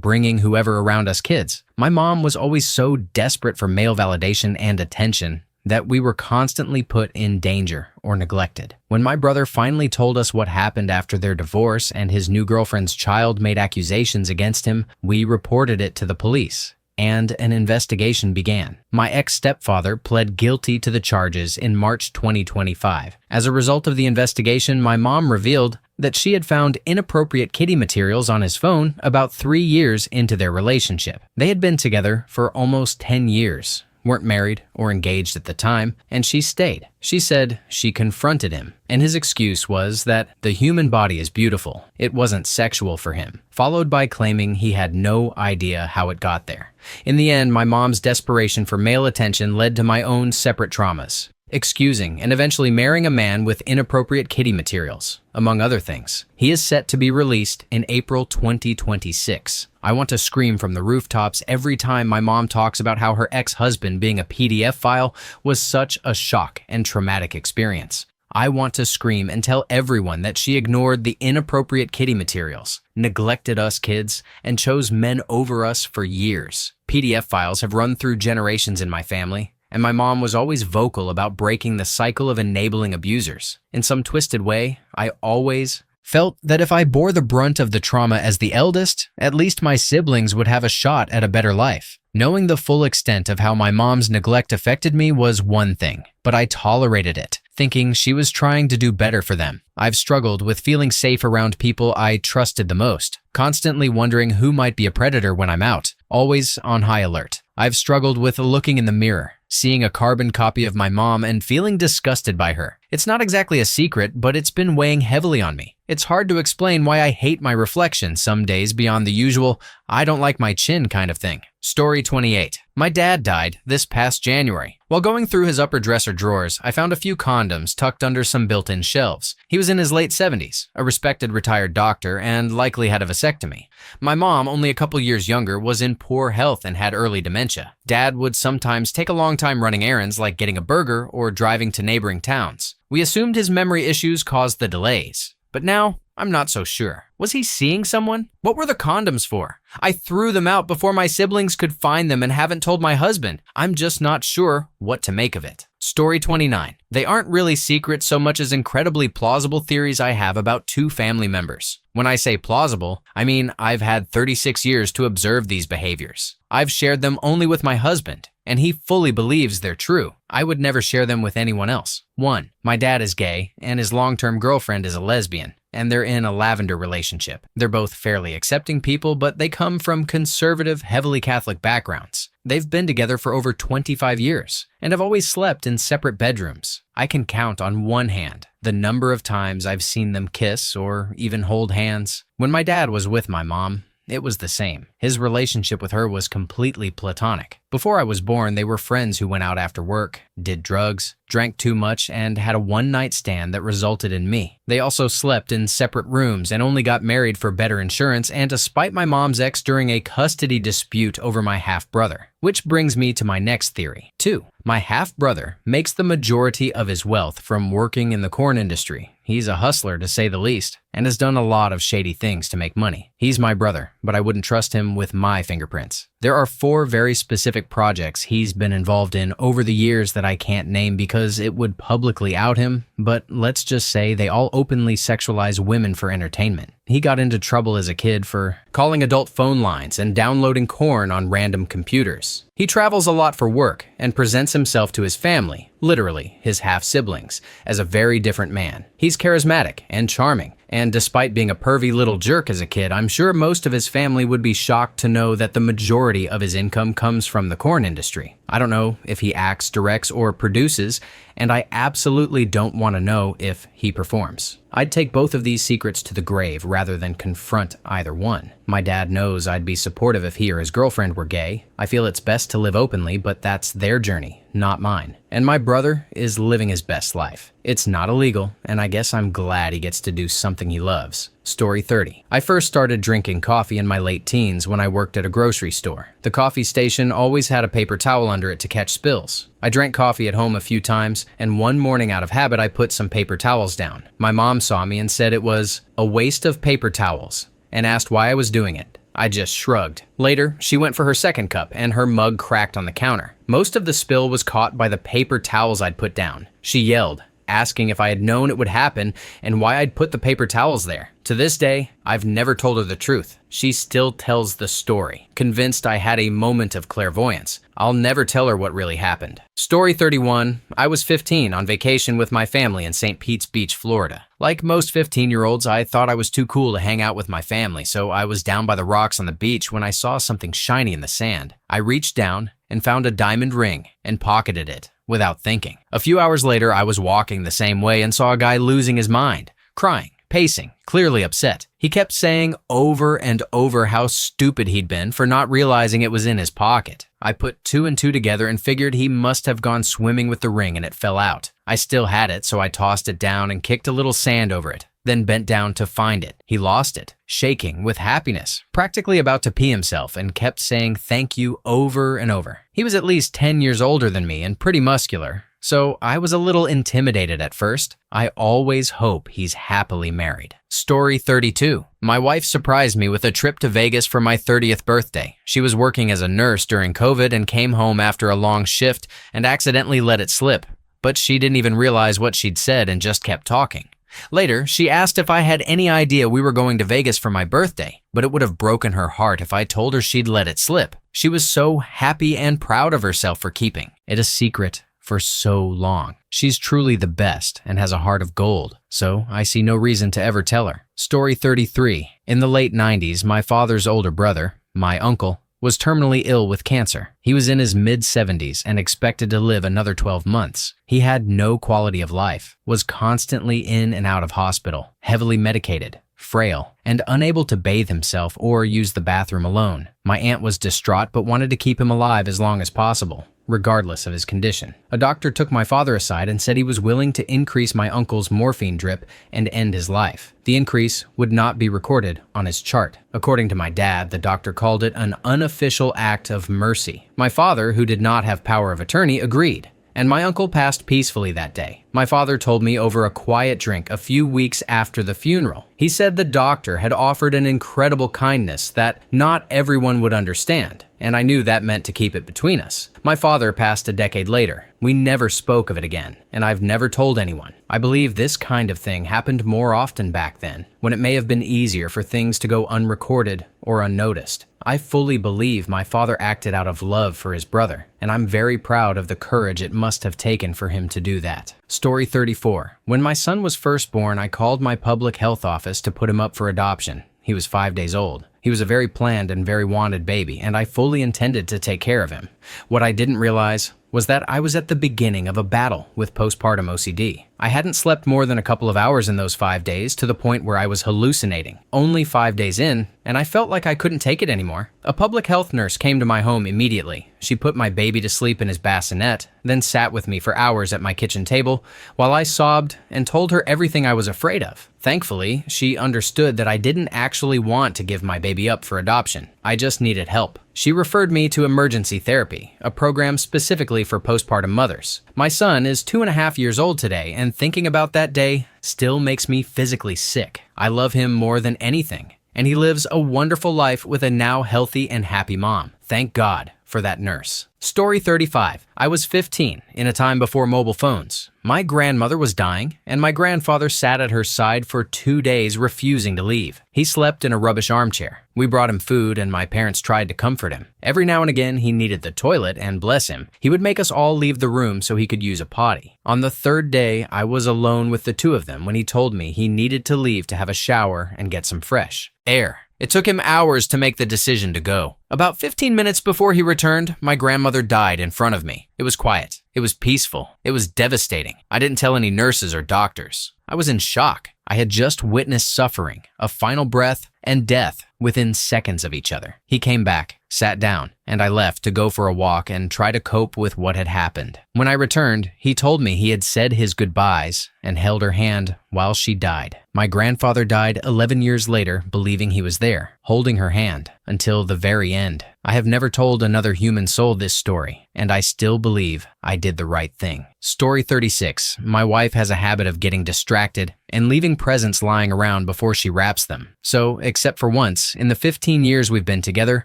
Speaker 1: bringing whoever around us kids. My mom was always so desperate for male validation and attention that we were constantly put in danger or neglected. When my brother finally told us what happened after their divorce and his new girlfriend's child made accusations against him, we reported it to the police, and an investigation began. My ex-stepfather pled guilty to the charges in March 2025. As a result of the investigation, my mom revealed that she had found inappropriate kiddie materials on his phone about 3 years into their relationship. They had been together for almost 10 years. Weren't married or engaged at the time, and she stayed. She said she confronted him, and his excuse was that the human body is beautiful. It wasn't sexual for him, followed by claiming he had no idea how it got there. In the end, my mom's desperation for male attention led to my own separate traumas, excusing and eventually marrying a man with inappropriate kiddie materials, among other things. He is set to be released in April 2026. I want to scream from the rooftops every time my mom talks about how her ex-husband being a PDF file was such a shock and traumatic experience. I want to scream and tell everyone that she ignored the inappropriate kiddie materials, neglected us kids, and chose men over us for years. PDF files have run through generations in my family, and my mom was always vocal about breaking the cycle of enabling abusers. In some twisted way, I always felt that if I bore the brunt of the trauma as the eldest, at least my siblings would have a shot at a better life. Knowing the full extent of how my mom's neglect affected me was one thing, but I tolerated it, thinking she was trying to do better for them. I've struggled with feeling safe around people I trusted the most, constantly wondering who might be a predator when I'm out, always on high alert. I've struggled with looking in the mirror, seeing a carbon copy of my mom and feeling disgusted by her. It's not exactly a secret, but it's been weighing heavily on me. It's hard to explain why I hate my reflection some days beyond the usual, I don't like my chin kind of thing. Story 28. My dad died this past January. While going through his upper dresser drawers, I found a few condoms tucked under some built-in shelves. He was in his late 70s, a respected retired doctor, and likely had a vasectomy. My mom, only a couple years younger, was in poor health and had early dementia. Dad would sometimes take a long time running errands like getting a burger or driving to neighboring towns. We assumed his memory issues caused the delays. But now, I'm not so sure. Was he seeing someone? What were the condoms for? I threw them out before my siblings could find them and haven't told my husband. I'm just not sure what to make of it. Story 29. They aren't really secrets so much as incredibly plausible theories I have about two family members. When I say plausible, I mean I've had 36 years to observe these behaviors. I've shared them only with my husband, and he fully believes they're true. I would never share them with anyone else. 1. My dad is gay, and his long-term girlfriend is a lesbian, and they're in a Lavender relationship. They're both fairly accepting people, but they come from conservative, heavily Catholic backgrounds. They've been together for over 25 years, and have always slept in separate bedrooms. I can count on one hand the number of times I've seen them kiss or even hold hands. When my dad was with my mom, it was the same. His relationship with her was completely platonic. Before I was born, they were friends who went out after work, did drugs, drank too much, and had a one-night stand that resulted in me. They also slept in separate rooms and only got married for better insurance and to spite my mom's ex during a custody dispute over my half-brother. Which brings me to my next theory. 2. My half-brother makes the majority of his wealth from working in the corn industry. He's a hustler, to say the least, and has done a lot of shady things to make money. He's my brother, but I wouldn't trust him with my fingerprints. There are 4 very specific projects he's been involved in over the years that I can't name because it would publicly out him, but let's just say they all openly sexualize women for entertainment. He got into trouble as a kid for calling adult phone lines and downloading porn on random computers. He travels a lot for work and presents himself to his family, literally his half-siblings, as a very different man. He's charismatic and charming, and despite being a pervy little jerk as a kid, I'm sure most of his family would be shocked to know that the majority of his income comes from the corn industry. I don't know if he acts, directs, or produces, and I absolutely don't want to know if he performs. I'd take both of these secrets to the grave rather than confront either one. My dad knows I'd be supportive if he or his girlfriend were gay. I feel it's best to live openly, but that's their journey, not mine. And my brother is living his best life. It's not illegal, and I guess I'm glad he gets to do something he loves. Story 30. I first started drinking coffee in my late teens when I worked at a grocery store. The coffee station always had a paper towel under it to catch spills. I drank coffee at home a few times, and one morning out of habit I put some paper towels down. My mom saw me and said it was a waste of paper towels and asked why I was doing it. I just shrugged. Later, she went for her second cup and her mug cracked on the counter. Most of the spill was caught by the paper towels I'd put down. She yelled, asking if I had known it would happen and why I'd put the paper towels there. To this day, I've never told her the truth. She still tells the story, convinced I had a moment of clairvoyance. I'll never tell her what really happened. Story 31. I was 15 on vacation with my family in St. Pete's Beach, Florida. Like most 15-year-olds, I thought I was too cool to hang out with my family, so I was down by the rocks on the beach when I saw something shiny in the sand. I reached down and found a diamond ring and pocketed it without thinking. A few hours later, I was walking the same way and saw a guy losing his mind, crying, pacing, clearly upset. He kept saying over and over how stupid he'd been for not realizing it was in his pocket. I put 2 and 2 together and figured he must have gone swimming with the ring and it fell out. I still had it, so I tossed it down and kicked a little sand over it, then bent down to find it. He lost it, shaking with happiness, practically about to pee himself, and kept saying thank you over and over. He was at least 10 years older than me and pretty muscular, so I was a little intimidated at first. I always hope he's happily married. Story 32. My wife surprised me with a trip to Vegas for my 30th birthday. She was working as a nurse during COVID and came home after a long shift and accidentally let it slip. But she didn't even realize what she'd said and just kept talking. Later, she asked if I had any idea we were going to Vegas for my birthday, but it would have broken her heart if I told her she'd let it slip. She was so happy and proud of herself for keeping it a secret for so long. She's truly the best and has a heart of gold, so I see no reason to ever tell her. Story 33. In the late 90s, my father's older brother, my uncle, was terminally ill with cancer. He was in his mid-70s and expected to live another 12 months. He had no quality of life, was constantly in and out of hospital, heavily medicated, frail, and unable to bathe himself or use the bathroom alone. My aunt was distraught but wanted to keep him alive as long as possible, regardless of his condition. A doctor took my father aside and said he was willing to increase my uncle's morphine drip and end his life. The increase would not be recorded on his chart. According to my dad, the doctor called it an unofficial act of mercy. My father, who did not have power of attorney, agreed, and my uncle passed peacefully that day. My father told me over a quiet drink a few weeks after the funeral. He said the doctor had offered an incredible kindness that not everyone would understand, and I knew that meant to keep it between us. My father passed a decade later. We never spoke of it again, and I've never told anyone. I believe this kind of thing happened more often back then, when it may have been easier for things to go unrecorded or unnoticed. I fully believe my father acted out of love for his brother, and I'm very proud of the courage it must have taken for him to do that. Story 34. When my son was first born, I called my public health office to put him up for adoption. He was 5 days old. He was a very planned and very wanted baby, and I fully intended to take care of him. What I didn't realize was that I was at the beginning of a battle with postpartum OCD. I hadn't slept more than a couple of hours in those 5 days, to the point where I was hallucinating. Only 5 days in, and I felt like I couldn't take it anymore. A public health nurse came to my home immediately. She put my baby to sleep in his bassinet, then sat with me for hours at my kitchen table while I sobbed and told her everything I was afraid of. Thankfully, she understood that I didn't actually want to give my baby up for adoption. I just needed help. She referred me to emergency therapy, a program specifically for postpartum mothers. My son is 2.5 years old today, and thinking about that day still makes me physically sick. I love him more than anything, and he lives a wonderful life with a now healthy and happy mom. Thank God for that nurse. Story 35. I was 15, in a time before mobile phones. My grandmother was dying, and my grandfather sat at her side for 2 days, refusing to leave. He slept in a rubbish armchair. We brought him food, and my parents tried to comfort him. Every now and again, he needed the toilet, and bless him, he would make us all leave the room so he could use a potty. On the 3rd day, I was alone with the two of them when he told me he needed to leave to have a shower and get some fresh air. It took him hours to make the decision to go. About 15 minutes before he returned, my grandmother died in front of me. It was quiet. It was peaceful. It was devastating. I didn't tell any nurses or doctors. I was in shock. I had just witnessed suffering, a final breath, and death within seconds of each other. He came back, sat down, and I left to go for a walk and try to cope with what had happened. When I returned, he told me he had said his goodbyes and held her hand while she died. My grandfather died 11 years later, believing he was there, holding her hand until the very end. I have never told another human soul this story, and I still believe I did the right thing. Story 36. My wife has a habit of getting distracted and leaving presents lying around before she wraps them. So, except for once, in the 15 years we've been together,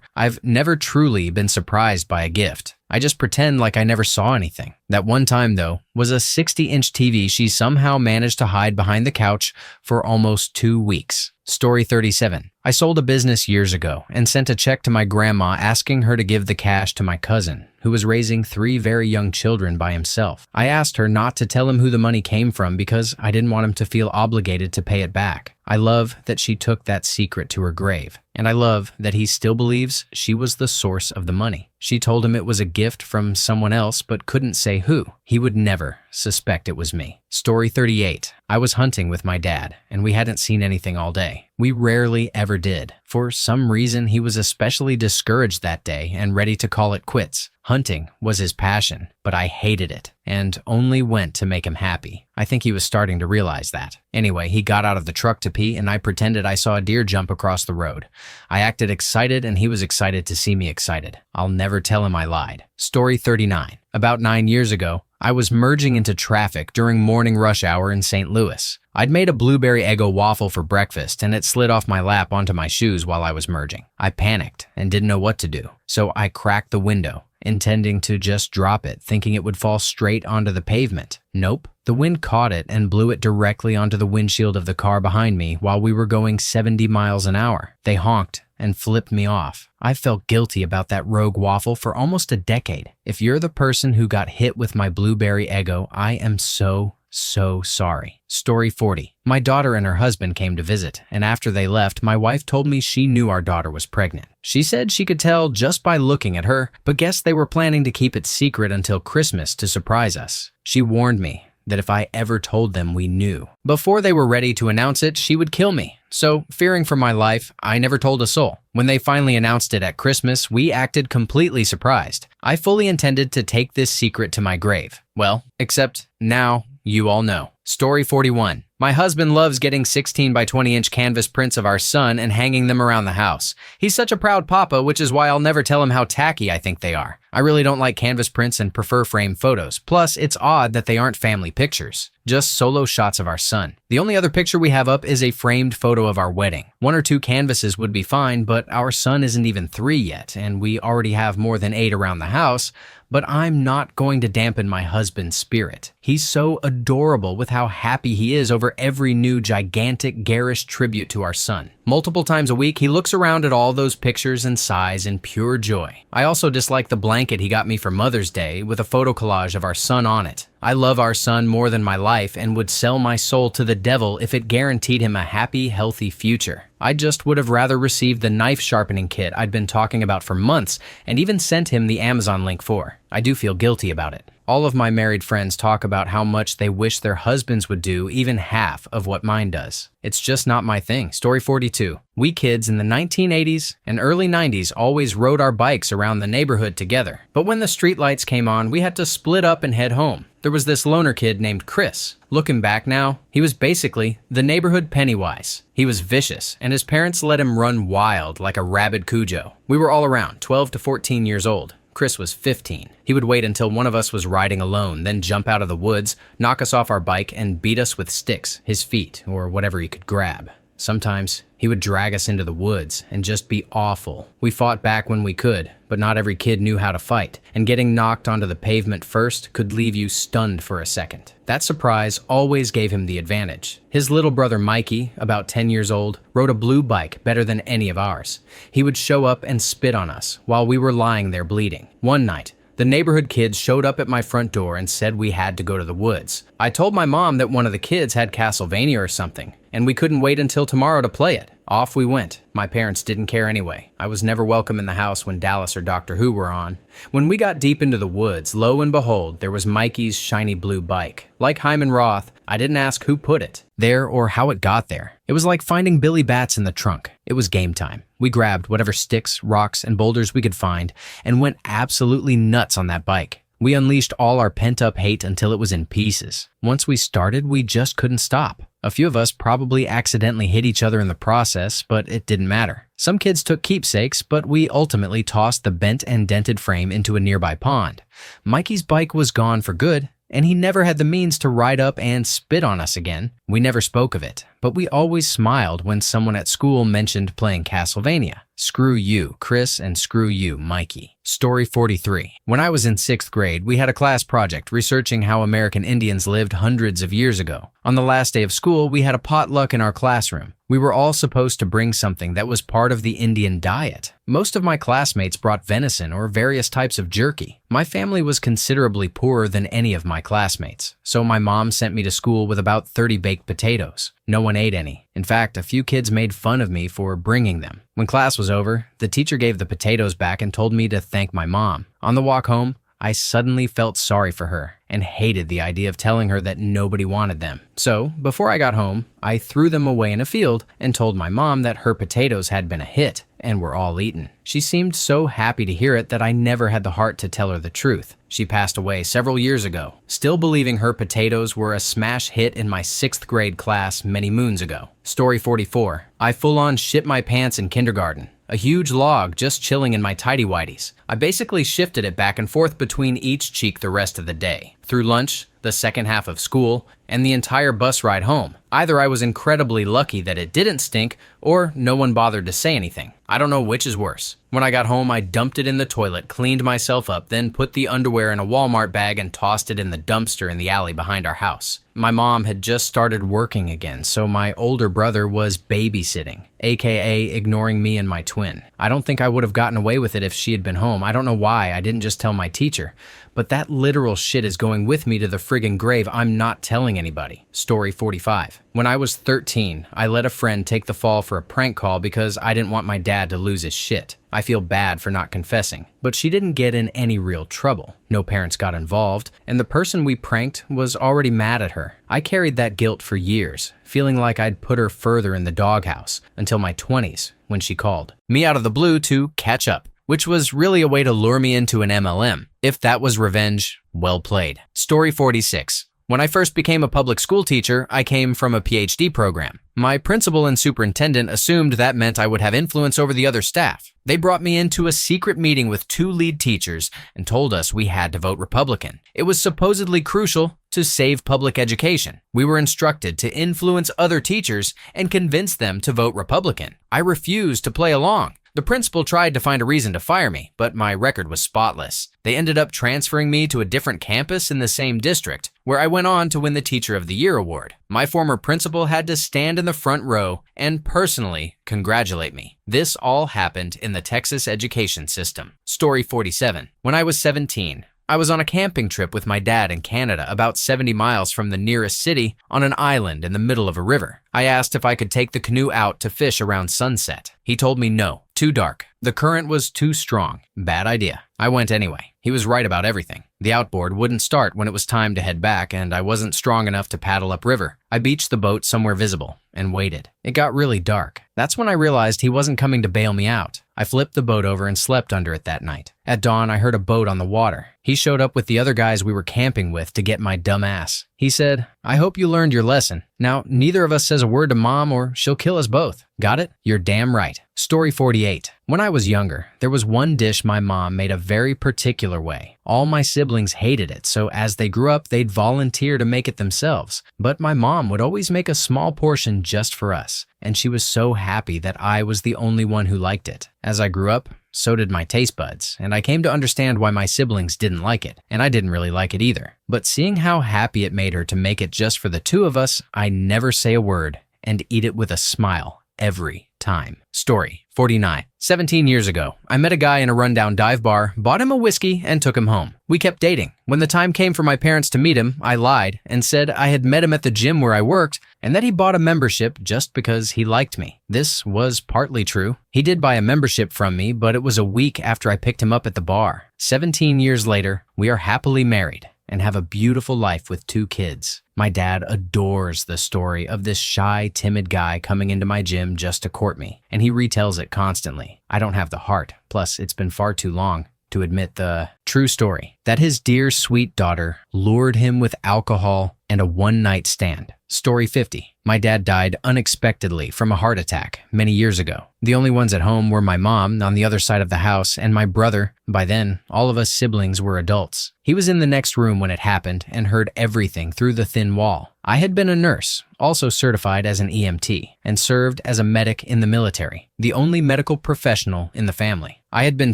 Speaker 1: I've never truly been surprised by a gift. I just pretend like I never saw anything. That one time, though, was a 60-inch TV she somehow managed to hide behind the couch for almost 2 weeks. Story 37. I sold a business years ago and sent a check to my grandma asking her to give the cash to my cousin, who was raising 3 very young children by himself. I asked her not to tell him who the money came from because I didn't want him to feel obligated to pay it back. I love that she took that secret to her grave, and I love that he still believes she was the source of the money. She told him it was a gift from someone else but couldn't say who. He would never suspect it was me. Story 38. I was hunting with my dad, and we hadn't seen anything all day. We rarely ever did. For some reason, he was especially discouraged that day and ready to call it quits. Hunting was his passion, but I hated it and only went to make him happy. I think he was starting to realize that. Anyway, he got out of the truck to pee, and I pretended I saw a deer jump across the road. I acted excited, and he was excited to see me excited. I'll never tell him I lied. Story 39. About 9 years ago, I was merging into traffic during morning rush hour in St. Louis. I'd made a blueberry Eggo waffle for breakfast, and it slid off my lap onto my shoes while I was merging. I panicked and didn't know what to do, so I cracked the window, intending to just drop it, thinking it would fall straight onto the pavement. Nope. The wind caught it and blew it directly onto the windshield of the car behind me while we were going 70 miles an hour. They honked and flipped me off. I felt guilty about that rogue waffle for almost a decade. If you're the person who got hit with my blueberry Eggo, I am so So sorry. Story 40. My daughter and her husband came to visit, and after they left, my wife told me she knew our daughter was pregnant. She said she could tell just by looking at her, but guessed they were planning to keep it secret until Christmas to surprise us. She warned me that if I ever told them we knew, before they were ready to announce it, she would kill me. So, fearing for my life, I never told a soul. When they finally announced it at Christmas, we acted completely surprised. I fully intended to take this secret to my grave. Well, except now you all know. Story 41. My husband loves getting 16 by 20 inch canvas prints of our son and hanging them around the house. He's such a proud papa, which is why I'll never tell him how tacky I think they are. I really don't like canvas prints and prefer frame photos. Plus, it's odd that they aren't family pictures, just solo shots of our son. The only other picture we have up is a framed photo of our wedding. 1 or 2 canvases would be fine, but our son isn't even 3 yet, and we already have more than 8 around the house. But I'm not going to dampen my husband's spirit. He's so adorable with how happy he is over every new gigantic, garish tribute to our son. Multiple times a week, he looks around at all those pictures and sighs in pure joy. I also dislike the blanket he got me for Mother's Day with a photo collage of our son on it. I love our son more than my life and would sell my soul to the devil if it guaranteed him a happy, healthy future. I just would have rather received the knife sharpening kit I'd been talking about for months and even sent him the Amazon link for. I do feel guilty about it. All of my married friends talk about how much they wish their husbands would do even half of what mine does. It's just not my thing. Story 42. We kids in the 1980s and early 90s always rode our bikes around the neighborhood together. But when the streetlights came on, we had to split up and head home. There was this loner kid named Chris. Looking back now, he was basically the neighborhood Pennywise. He was vicious, and his parents let him run wild like a rabid Cujo. We were all around 12 to 14 years old. Chris was 15. He would wait until one of us was riding alone, then jump out of the woods, knock us off our bike, and beat us with sticks, his feet, or whatever he could grab. Sometimes he would drag us into the woods and just be awful. We fought back when we could, but not every kid knew how to fight, and getting knocked onto the pavement first could leave you stunned for a second. That surprise always gave him the advantage. His little brother Mikey, about 10 years old, rode a blue bike better than any of ours. He would show up and spit on us while we were lying there bleeding. One night, the neighborhood kids showed up at my front door and said we had to go to the woods. I told my mom that one of the kids had Castlevania or something, and we couldn't wait until tomorrow to play it. Off we went. My parents didn't care anyway. I was never welcome in the house when Dallas or Doctor Who were on. When we got deep into the woods, lo and behold, there was Mikey's shiny blue bike. Like Hyman Roth, I didn't ask who put it there or how it got there. It was like finding Billy Bats in the trunk. It was game time. We grabbed whatever sticks, rocks, and boulders we could find and went absolutely nuts on that bike. We unleashed all our pent-up hate until it was in pieces. Once we started, we just couldn't stop. A few of us probably accidentally hit each other in the process, but it didn't matter. Some kids took keepsakes, but we ultimately tossed the bent and dented frame into a nearby pond. Mikey's bike was gone for good, and he never had the means to ride up and spit on us again. We never spoke of it, but we always smiled when someone at school mentioned playing Castlevania. Screw you, Chris, and screw you, Mikey. Story 43. When I was in 6th grade, we had a class project researching how American Indians lived hundreds of years ago. On the last day of school, we had a potluck in our classroom. We were all supposed to bring something that was part of the Indian diet. Most of my classmates brought venison or various types of jerky. My family was considerably poorer than any of my classmates, so my mom sent me to school with about 30 baked potatoes. No one ate any. In fact, a few kids made fun of me for bringing them. When class was over, the teacher gave the potatoes back and told me to thank my mom. On the walk home, I suddenly felt sorry for her and hated the idea of telling her that nobody wanted them. So, before I got home, I threw them away in a field and told my mom that her potatoes had been a hit and were all eaten. She seemed so happy to hear it that I never had the heart to tell her the truth. She passed away several years ago, still believing her potatoes were a smash hit in my 6th grade class many moons ago. Story 44. I full-on shit my pants in kindergarten. A huge log just chilling in my tighty-whities. I basically shifted it back and forth between each cheek the rest of the day. Through lunch, the second half of school, and the entire bus ride home. Either I was incredibly lucky that it didn't stink, or no one bothered to say anything. I don't know which is worse. When I got home, I dumped it in the toilet, cleaned myself up, then put the underwear in a Walmart bag and tossed it in the dumpster in the alley behind our house. My mom had just started working again, so my older brother was babysitting, aka ignoring me and my twin. I don't think I would have gotten away with it if she had been home. home. I don't know why I didn't just tell my teacher, but that literal shit is going with me to the friggin' grave. I'm not telling anybody. Story 45. When I was 13, I let a friend take the fall for a prank call because I didn't want my dad to lose his shit. I feel bad for not confessing, but she didn't get in any real trouble. No parents got involved, and the person we pranked was already mad at her. I carried that guilt for years, feeling like I'd put her further in the doghouse until my 20s when she called me out of the blue to catch up, which was really a way to lure me into an MLM. If that was revenge, well played. Story 46. When I first became a public school teacher, I came from a PhD program. My principal and superintendent assumed that meant I would have influence over the other staff. They brought me into a secret meeting with 2 lead teachers and told us we had to vote Republican. It was supposedly crucial to save public education. We were instructed to influence other teachers and convince them to vote Republican. I refused to play along. The principal tried to find a reason to fire me, but my record was spotless. They ended up transferring me to a different campus in the same district, where I went on to win the Teacher of the Year award. My former principal had to stand in the front row and personally congratulate me. This all happened in the Texas education system. Story 47. When I was 17, I was on a camping trip with my dad in Canada, about 70 miles from the nearest city, on an island in the middle of a river. I asked if I could take the canoe out to fish around sunset. He told me no, too dark. The current was too strong. Bad idea. I went anyway. He was right about everything. The outboard wouldn't start when it was time to head back, and I wasn't strong enough to paddle upriver. I beached the boat somewhere visible and waited. It got really dark. That's when I realized he wasn't coming to bail me out. I flipped the boat over and slept under it that night. At dawn, I heard a boat on the water. He showed up with the other guys we were camping with to get my dumb ass. He said, "I hope you learned your lesson. Now, neither of us says a word to Mom or she'll kill us both. Got it? You're damn right." Story 48. When I was younger, there was one dish my mom made a very particular way. All my siblings hated it, so as they grew up, they'd volunteer to make it themselves. But my mom would always make a small portion just for us, and she was so happy that I was the only one who liked it. As I grew up, so did my taste buds, and I came to understand why my siblings didn't like it, and I didn't really like it either. But seeing how happy it made her to make it just for the 2 of us, I never say a word and eat it with a smile every time. Story 49. 17 years ago, I met a guy in a rundown dive bar, bought him a whiskey, and took him home. We kept dating. When the time came for my parents to meet him, I lied and said I had met him at the gym where I worked and that he bought a membership just because he liked me. This was partly true. He did buy a membership from me, but it was a week after I picked him up at the bar. 17 years later, we are happily married and have a beautiful life with 2 kids. My dad adores the story of this shy, timid guy coming into my gym just to court me, and he retells it constantly. I don't have the heart, plus it's been far too long to admit the true story, that his dear, sweet daughter lured him with alcohol and a one-night stand. Story 50. My dad died unexpectedly from a heart attack many years ago. The only ones at home were my mom on the other side of the house and my brother. By then, all of us siblings were adults. He was in the next room when it happened and heard everything through the thin wall. I had been a nurse, also certified as an EMT, and served as a medic in the military, the only medical professional in the family. I had been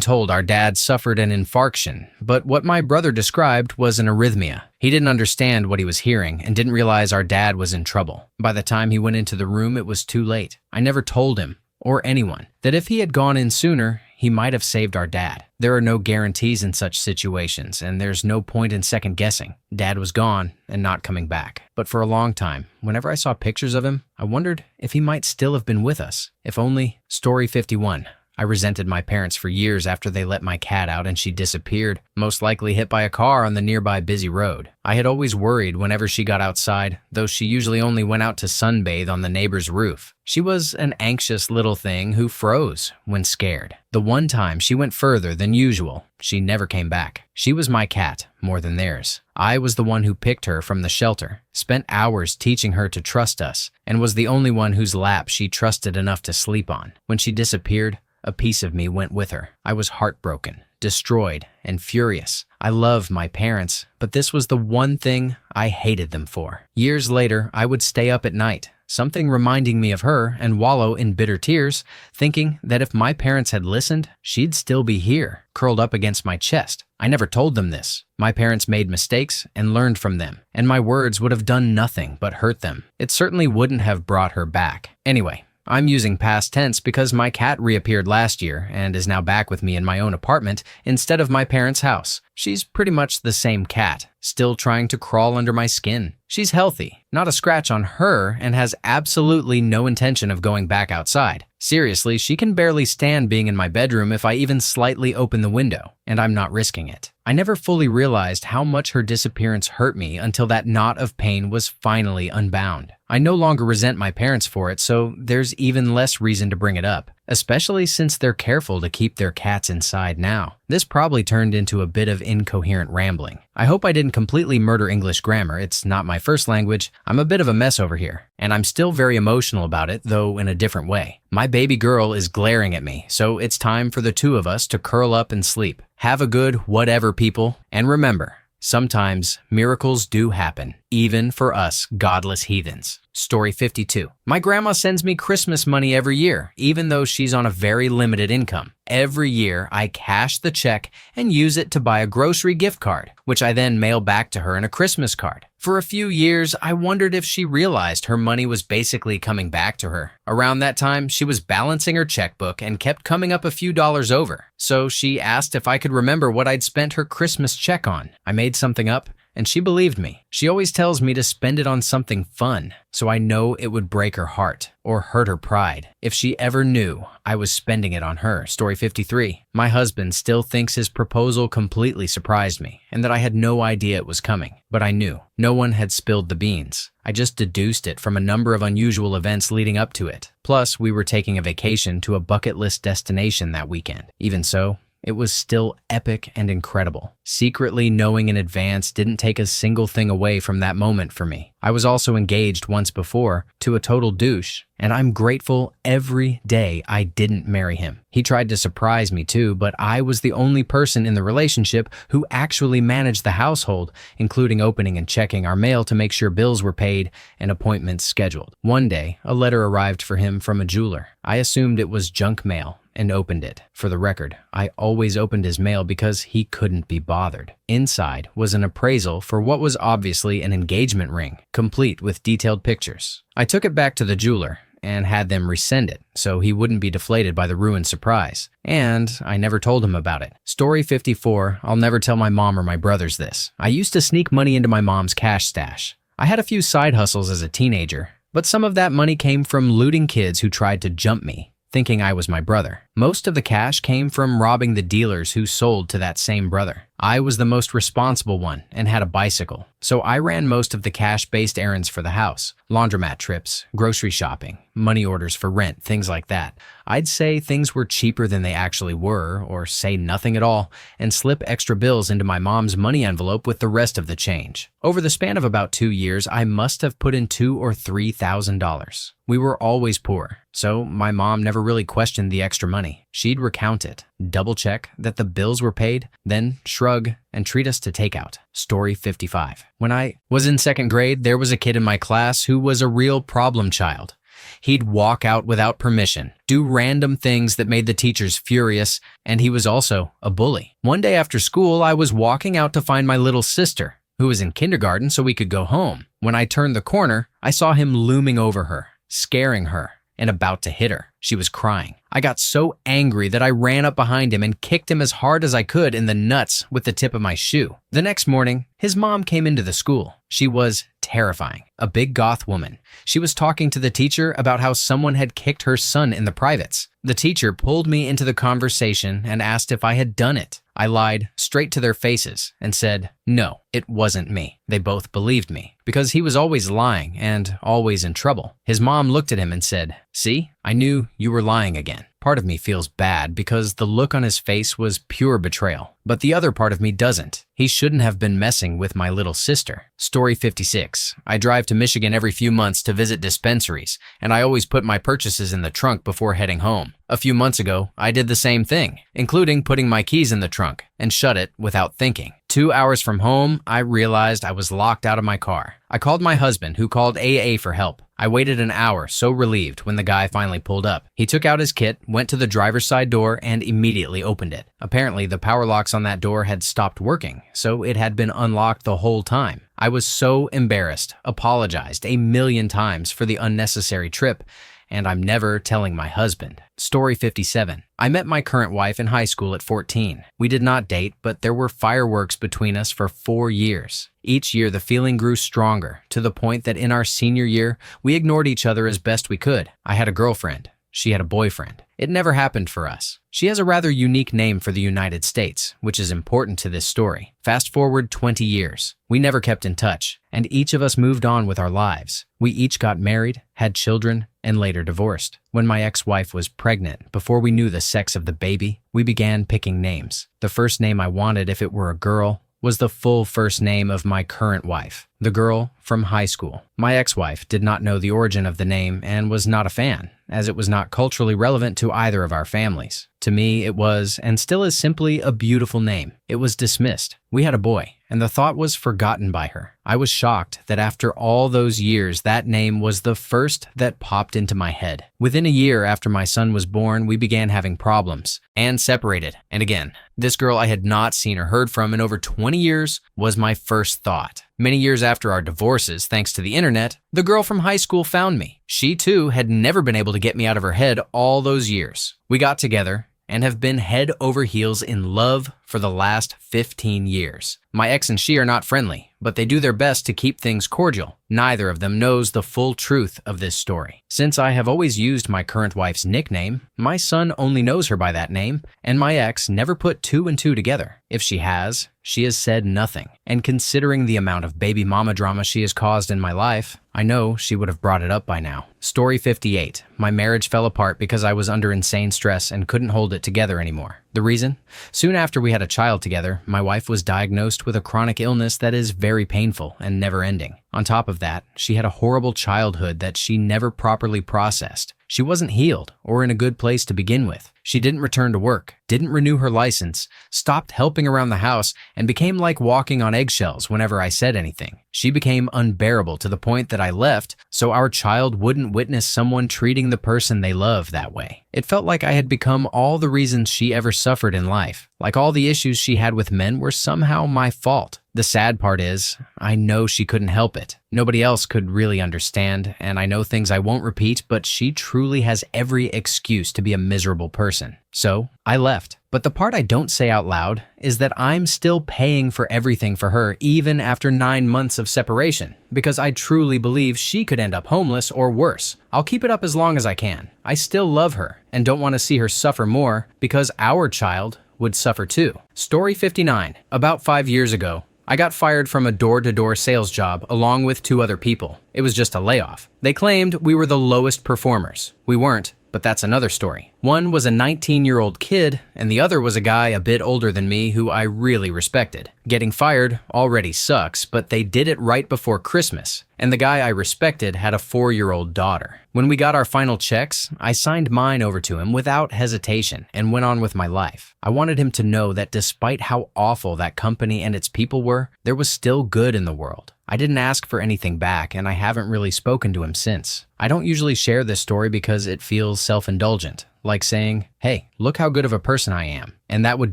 Speaker 1: told our dad suffered an infarction, but what my brother described was an arrhythmia. He didn't understand what he was hearing and didn't realize our dad was in trouble. By the time he went into the room, it was too late. I never told him, or anyone, that if he had gone in sooner, he might have saved our dad. There are no guarantees in such situations, and there's no point in second guessing. Dad was gone and not coming back. But for a long time, whenever I saw pictures of him, I wondered if he might still have been with us. If only. Story 51. I resented my parents for years after they let my cat out and she disappeared, most likely hit by a car on the nearby busy road. I had always worried whenever she got outside, though she usually only went out to sunbathe on the neighbor's roof. She was an anxious little thing who froze when scared. The one time she went further than usual, she never came back. She was my cat more than theirs. I was the one who picked her from the shelter, spent hours teaching her to trust us, and was the only one whose lap she trusted enough to sleep on. When she disappeared, a piece of me went with her. I was heartbroken, destroyed, and furious. I love my parents, but this was the one thing I hated them for. Years later, I would stay up at night, something reminding me of her, and wallow in bitter tears, thinking that if my parents had listened, she'd still be here, curled up against my chest. I never told them this. My parents made mistakes and learned from them, and my words would have done nothing but hurt them. It certainly wouldn't have brought her back. Anyway, I'm using past tense because my cat reappeared last year and is now back with me in my own apartment instead of my parents' house. She's pretty much the same cat, still trying to crawl under my skin. She's healthy, not a scratch on her, and has absolutely no intention of going back outside. Seriously, she can barely stand being in my bedroom if I even slightly open the window, and I'm not risking it. I never fully realized how much her disappearance hurt me until that knot of pain was finally unbound. I no longer resent my parents for it, so there's even less reason to bring it up, especially since they're careful to keep their cats inside now. This probably turned into a bit of incoherent rambling. I hope I didn't completely murder English grammar. It's not my first language. I'm a bit of a mess over here, and I'm still very emotional about it, though in a different way. My baby girl is glaring at me, so it's time for the two of us to curl up and sleep. Have a good whatever, people, and remember, sometimes miracles do happen, even for us godless heathens. Story 52. My grandma sends me Christmas money every year, even though she's on a very limited income. Every year, I cash the check and use it to buy a grocery gift card, which I then mail back to her in a Christmas card. For a few years, I wondered if she realized her money was basically coming back to her. Around that time, she was balancing her checkbook and kept coming up a few dollars over. So she asked if I could remember what I'd spent her Christmas check on. I made something up, and she believed me. She always tells me to spend it on something fun, so I know it would break her heart or hurt her pride if she ever knew I was spending it on her. Story 53. My husband still thinks his proposal completely surprised me and that I had no idea it was coming, but I knew. No one had spilled the beans. I just deduced it from a number of unusual events leading up to it. Plus, we were taking a vacation to a bucket list destination that weekend. Even so, it was still epic and incredible. Secretly knowing in advance didn't take a single thing away from that moment for me. I was also engaged once before to a total douche, and I'm grateful every day I didn't marry him. He tried to surprise me too, but I was the only person in the relationship who actually managed the household, including opening and checking our mail to make sure bills were paid and appointments scheduled. One day, a letter arrived for him from a jeweler. I assumed it was junk mail and opened it. For the record, I always opened his mail because he couldn't be bothered. Inside was an appraisal for what was obviously an engagement ring, complete with detailed pictures. I took it back to the jeweler and had them resend it so he wouldn't be deflated by the ruined surprise. And I never told him about it. Story 54. I'll never tell my mom or my brothers this. I used to sneak money into my mom's cash stash. I had a few side hustles as a teenager, but some of that money came from looting kids who tried to jump me, thinking I was my brother. Most of the cash came from robbing the dealers who sold to that same brother. I was the most responsible one and had a bicycle, so I ran most of the cash-based errands for the house. Laundromat trips, grocery shopping, money orders for rent, things like that. I'd say things were cheaper than they actually were, or say nothing at all, and slip extra bills into my mom's money envelope with the rest of the change. Over the span of about 2 years, I must have put in $2,000 or $3,000. We were always poor, so my mom never really questioned the extra money. She'd recount it, double-check that the bills were paid, then shrug and treat us to takeout. Story 55. When I was in second grade, there was a kid in my class who was a real problem child. He'd walk out without permission, do random things that made the teachers furious, and he was also a bully. One day after school, I was walking out to find my little sister, who was in kindergarten, so we could go home. When I turned the corner, I saw him looming over her, scaring her, and about to hit her. She was crying. I got so angry that I ran up behind him and kicked him as hard as I could in the nuts with the tip of my shoe. The next morning, his mom came into the school. She was terrifying, a big goth woman. She was talking to the teacher about how someone had kicked her son in the privates. The teacher pulled me into the conversation and asked if I had done it. I lied straight to their faces and said, no, it wasn't me. They both believed me because he was always lying and always in trouble. His mom looked at him and said, see, I knew you were lying again. Part of me feels bad because the look on his face was pure betrayal, but the other part of me doesn't. He shouldn't have been messing with my little sister. Story 56. I drive to Michigan every few months to visit dispensaries, and I always put my purchases in the trunk before heading home. A few months ago, I did the same thing, including putting my keys in the trunk and shut it without thinking. 2 hours from home, I realized I was locked out of my car. I called my husband, who called AA for help. I waited an hour, so relieved, when the guy finally pulled up. He took out his kit, went to the driver's side door, and immediately opened it. Apparently, the power locks on that door had stopped working, so it had been unlocked the whole time. I was so embarrassed, apologized a million times for the unnecessary trip, and I'm never telling my husband. Story 57. I met my current wife in high school at 14. We did not date, but there were fireworks between us for 4 years. Each year, the feeling grew stronger, to the point that in our senior year, we ignored each other as best we could. I had a girlfriend. She had a boyfriend. It never happened for us. She has a rather unique name for the United States, which is important to this story. Fast forward 20 years. We never kept in touch, and each of us moved on with our lives. We each got married, had children, and later divorced. When my ex-wife was pregnant, before we knew the sex of the baby, we began picking names. The first name I wanted, if it were a girl, was the full first name of my current wife, the girl from high school. My ex-wife did not know the origin of the name and was not a fan, as it was not culturally relevant to either of our families. To me, it was, and still is, simply a beautiful name. It was dismissed. We had a boy, and the thought was forgotten by her. I was shocked that after all those years, that name was the first that popped into my head. Within a year after my son was born, we began having problems and separated. And again, this girl I had not seen or heard from in over 20 years was my first thought. Many years after our divorces, thanks to the internet, the girl from high school found me. She too had never been able to get me out of her head all those years. We got together and have been head over heels in love for the last 15 years. My ex and she are not friendly, but they do their best to keep things cordial. Neither of them knows the full truth of this story. Since I have always used my current wife's nickname, my son only knows her by that name, and my ex never put 2 and 2 together. If she has said nothing. And considering the amount of baby mama drama she has caused in my life, I know she would have brought it up by now. Story 58. My marriage fell apart because I was under insane stress and couldn't hold it together anymore. The reason? Soon after we had a child together, my wife was diagnosed with a chronic illness that is very painful and never-ending. On top of that, she had a horrible childhood that she never properly processed. She wasn't healed or in a good place to begin with. She didn't return to work, didn't renew her license, stopped helping around the house, and became like walking on eggshells whenever I said anything. She became unbearable to the point that I left so our child wouldn't witness someone treating the person they love that way. It felt like I had become all the reasons she ever suffered in life. Like all the issues she had with men were somehow my fault. The sad part is, I know she couldn't help it. Nobody else could really understand, and I know things I won't repeat, but she truly has every excuse to be a miserable person. So, I left. But the part I don't say out loud is that I'm still paying for everything for her even after 9 months of separation, because I truly believe she could end up homeless or worse. I'll keep it up as long as I can. I still love her and don't want to see her suffer more because our child would suffer too. Story 59. About 5 years ago, I got fired from a door-to-door sales job along with 2 other people. It was just a layoff. They claimed we were the lowest performers. We weren't, but that's another story. One was a 19-year-old kid, and the other was a guy a bit older than me who I really respected. Getting fired already sucks, but they did it right before Christmas, and the guy I respected had a 4-year-old daughter. When we got our final checks, I signed mine over to him without hesitation and went on with my life. I wanted him to know that despite how awful that company and its people were, there was still good in the world. I didn't ask for anything back, and I haven't really spoken to him since. I don't usually share this story because it feels self-indulgent, like saying, hey, look how good of a person I am, and that would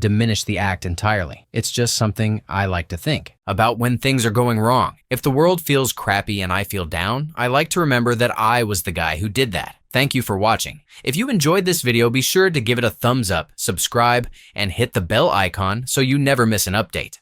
Speaker 1: diminish the act entirely. It's just something I like to think about when things are going wrong. If the world feels crappy and I feel down, I like to remember that I was the guy who did that. Thank you for watching. If you enjoyed this video, be sure to give it a thumbs up, subscribe, and hit the bell icon so you never miss an update.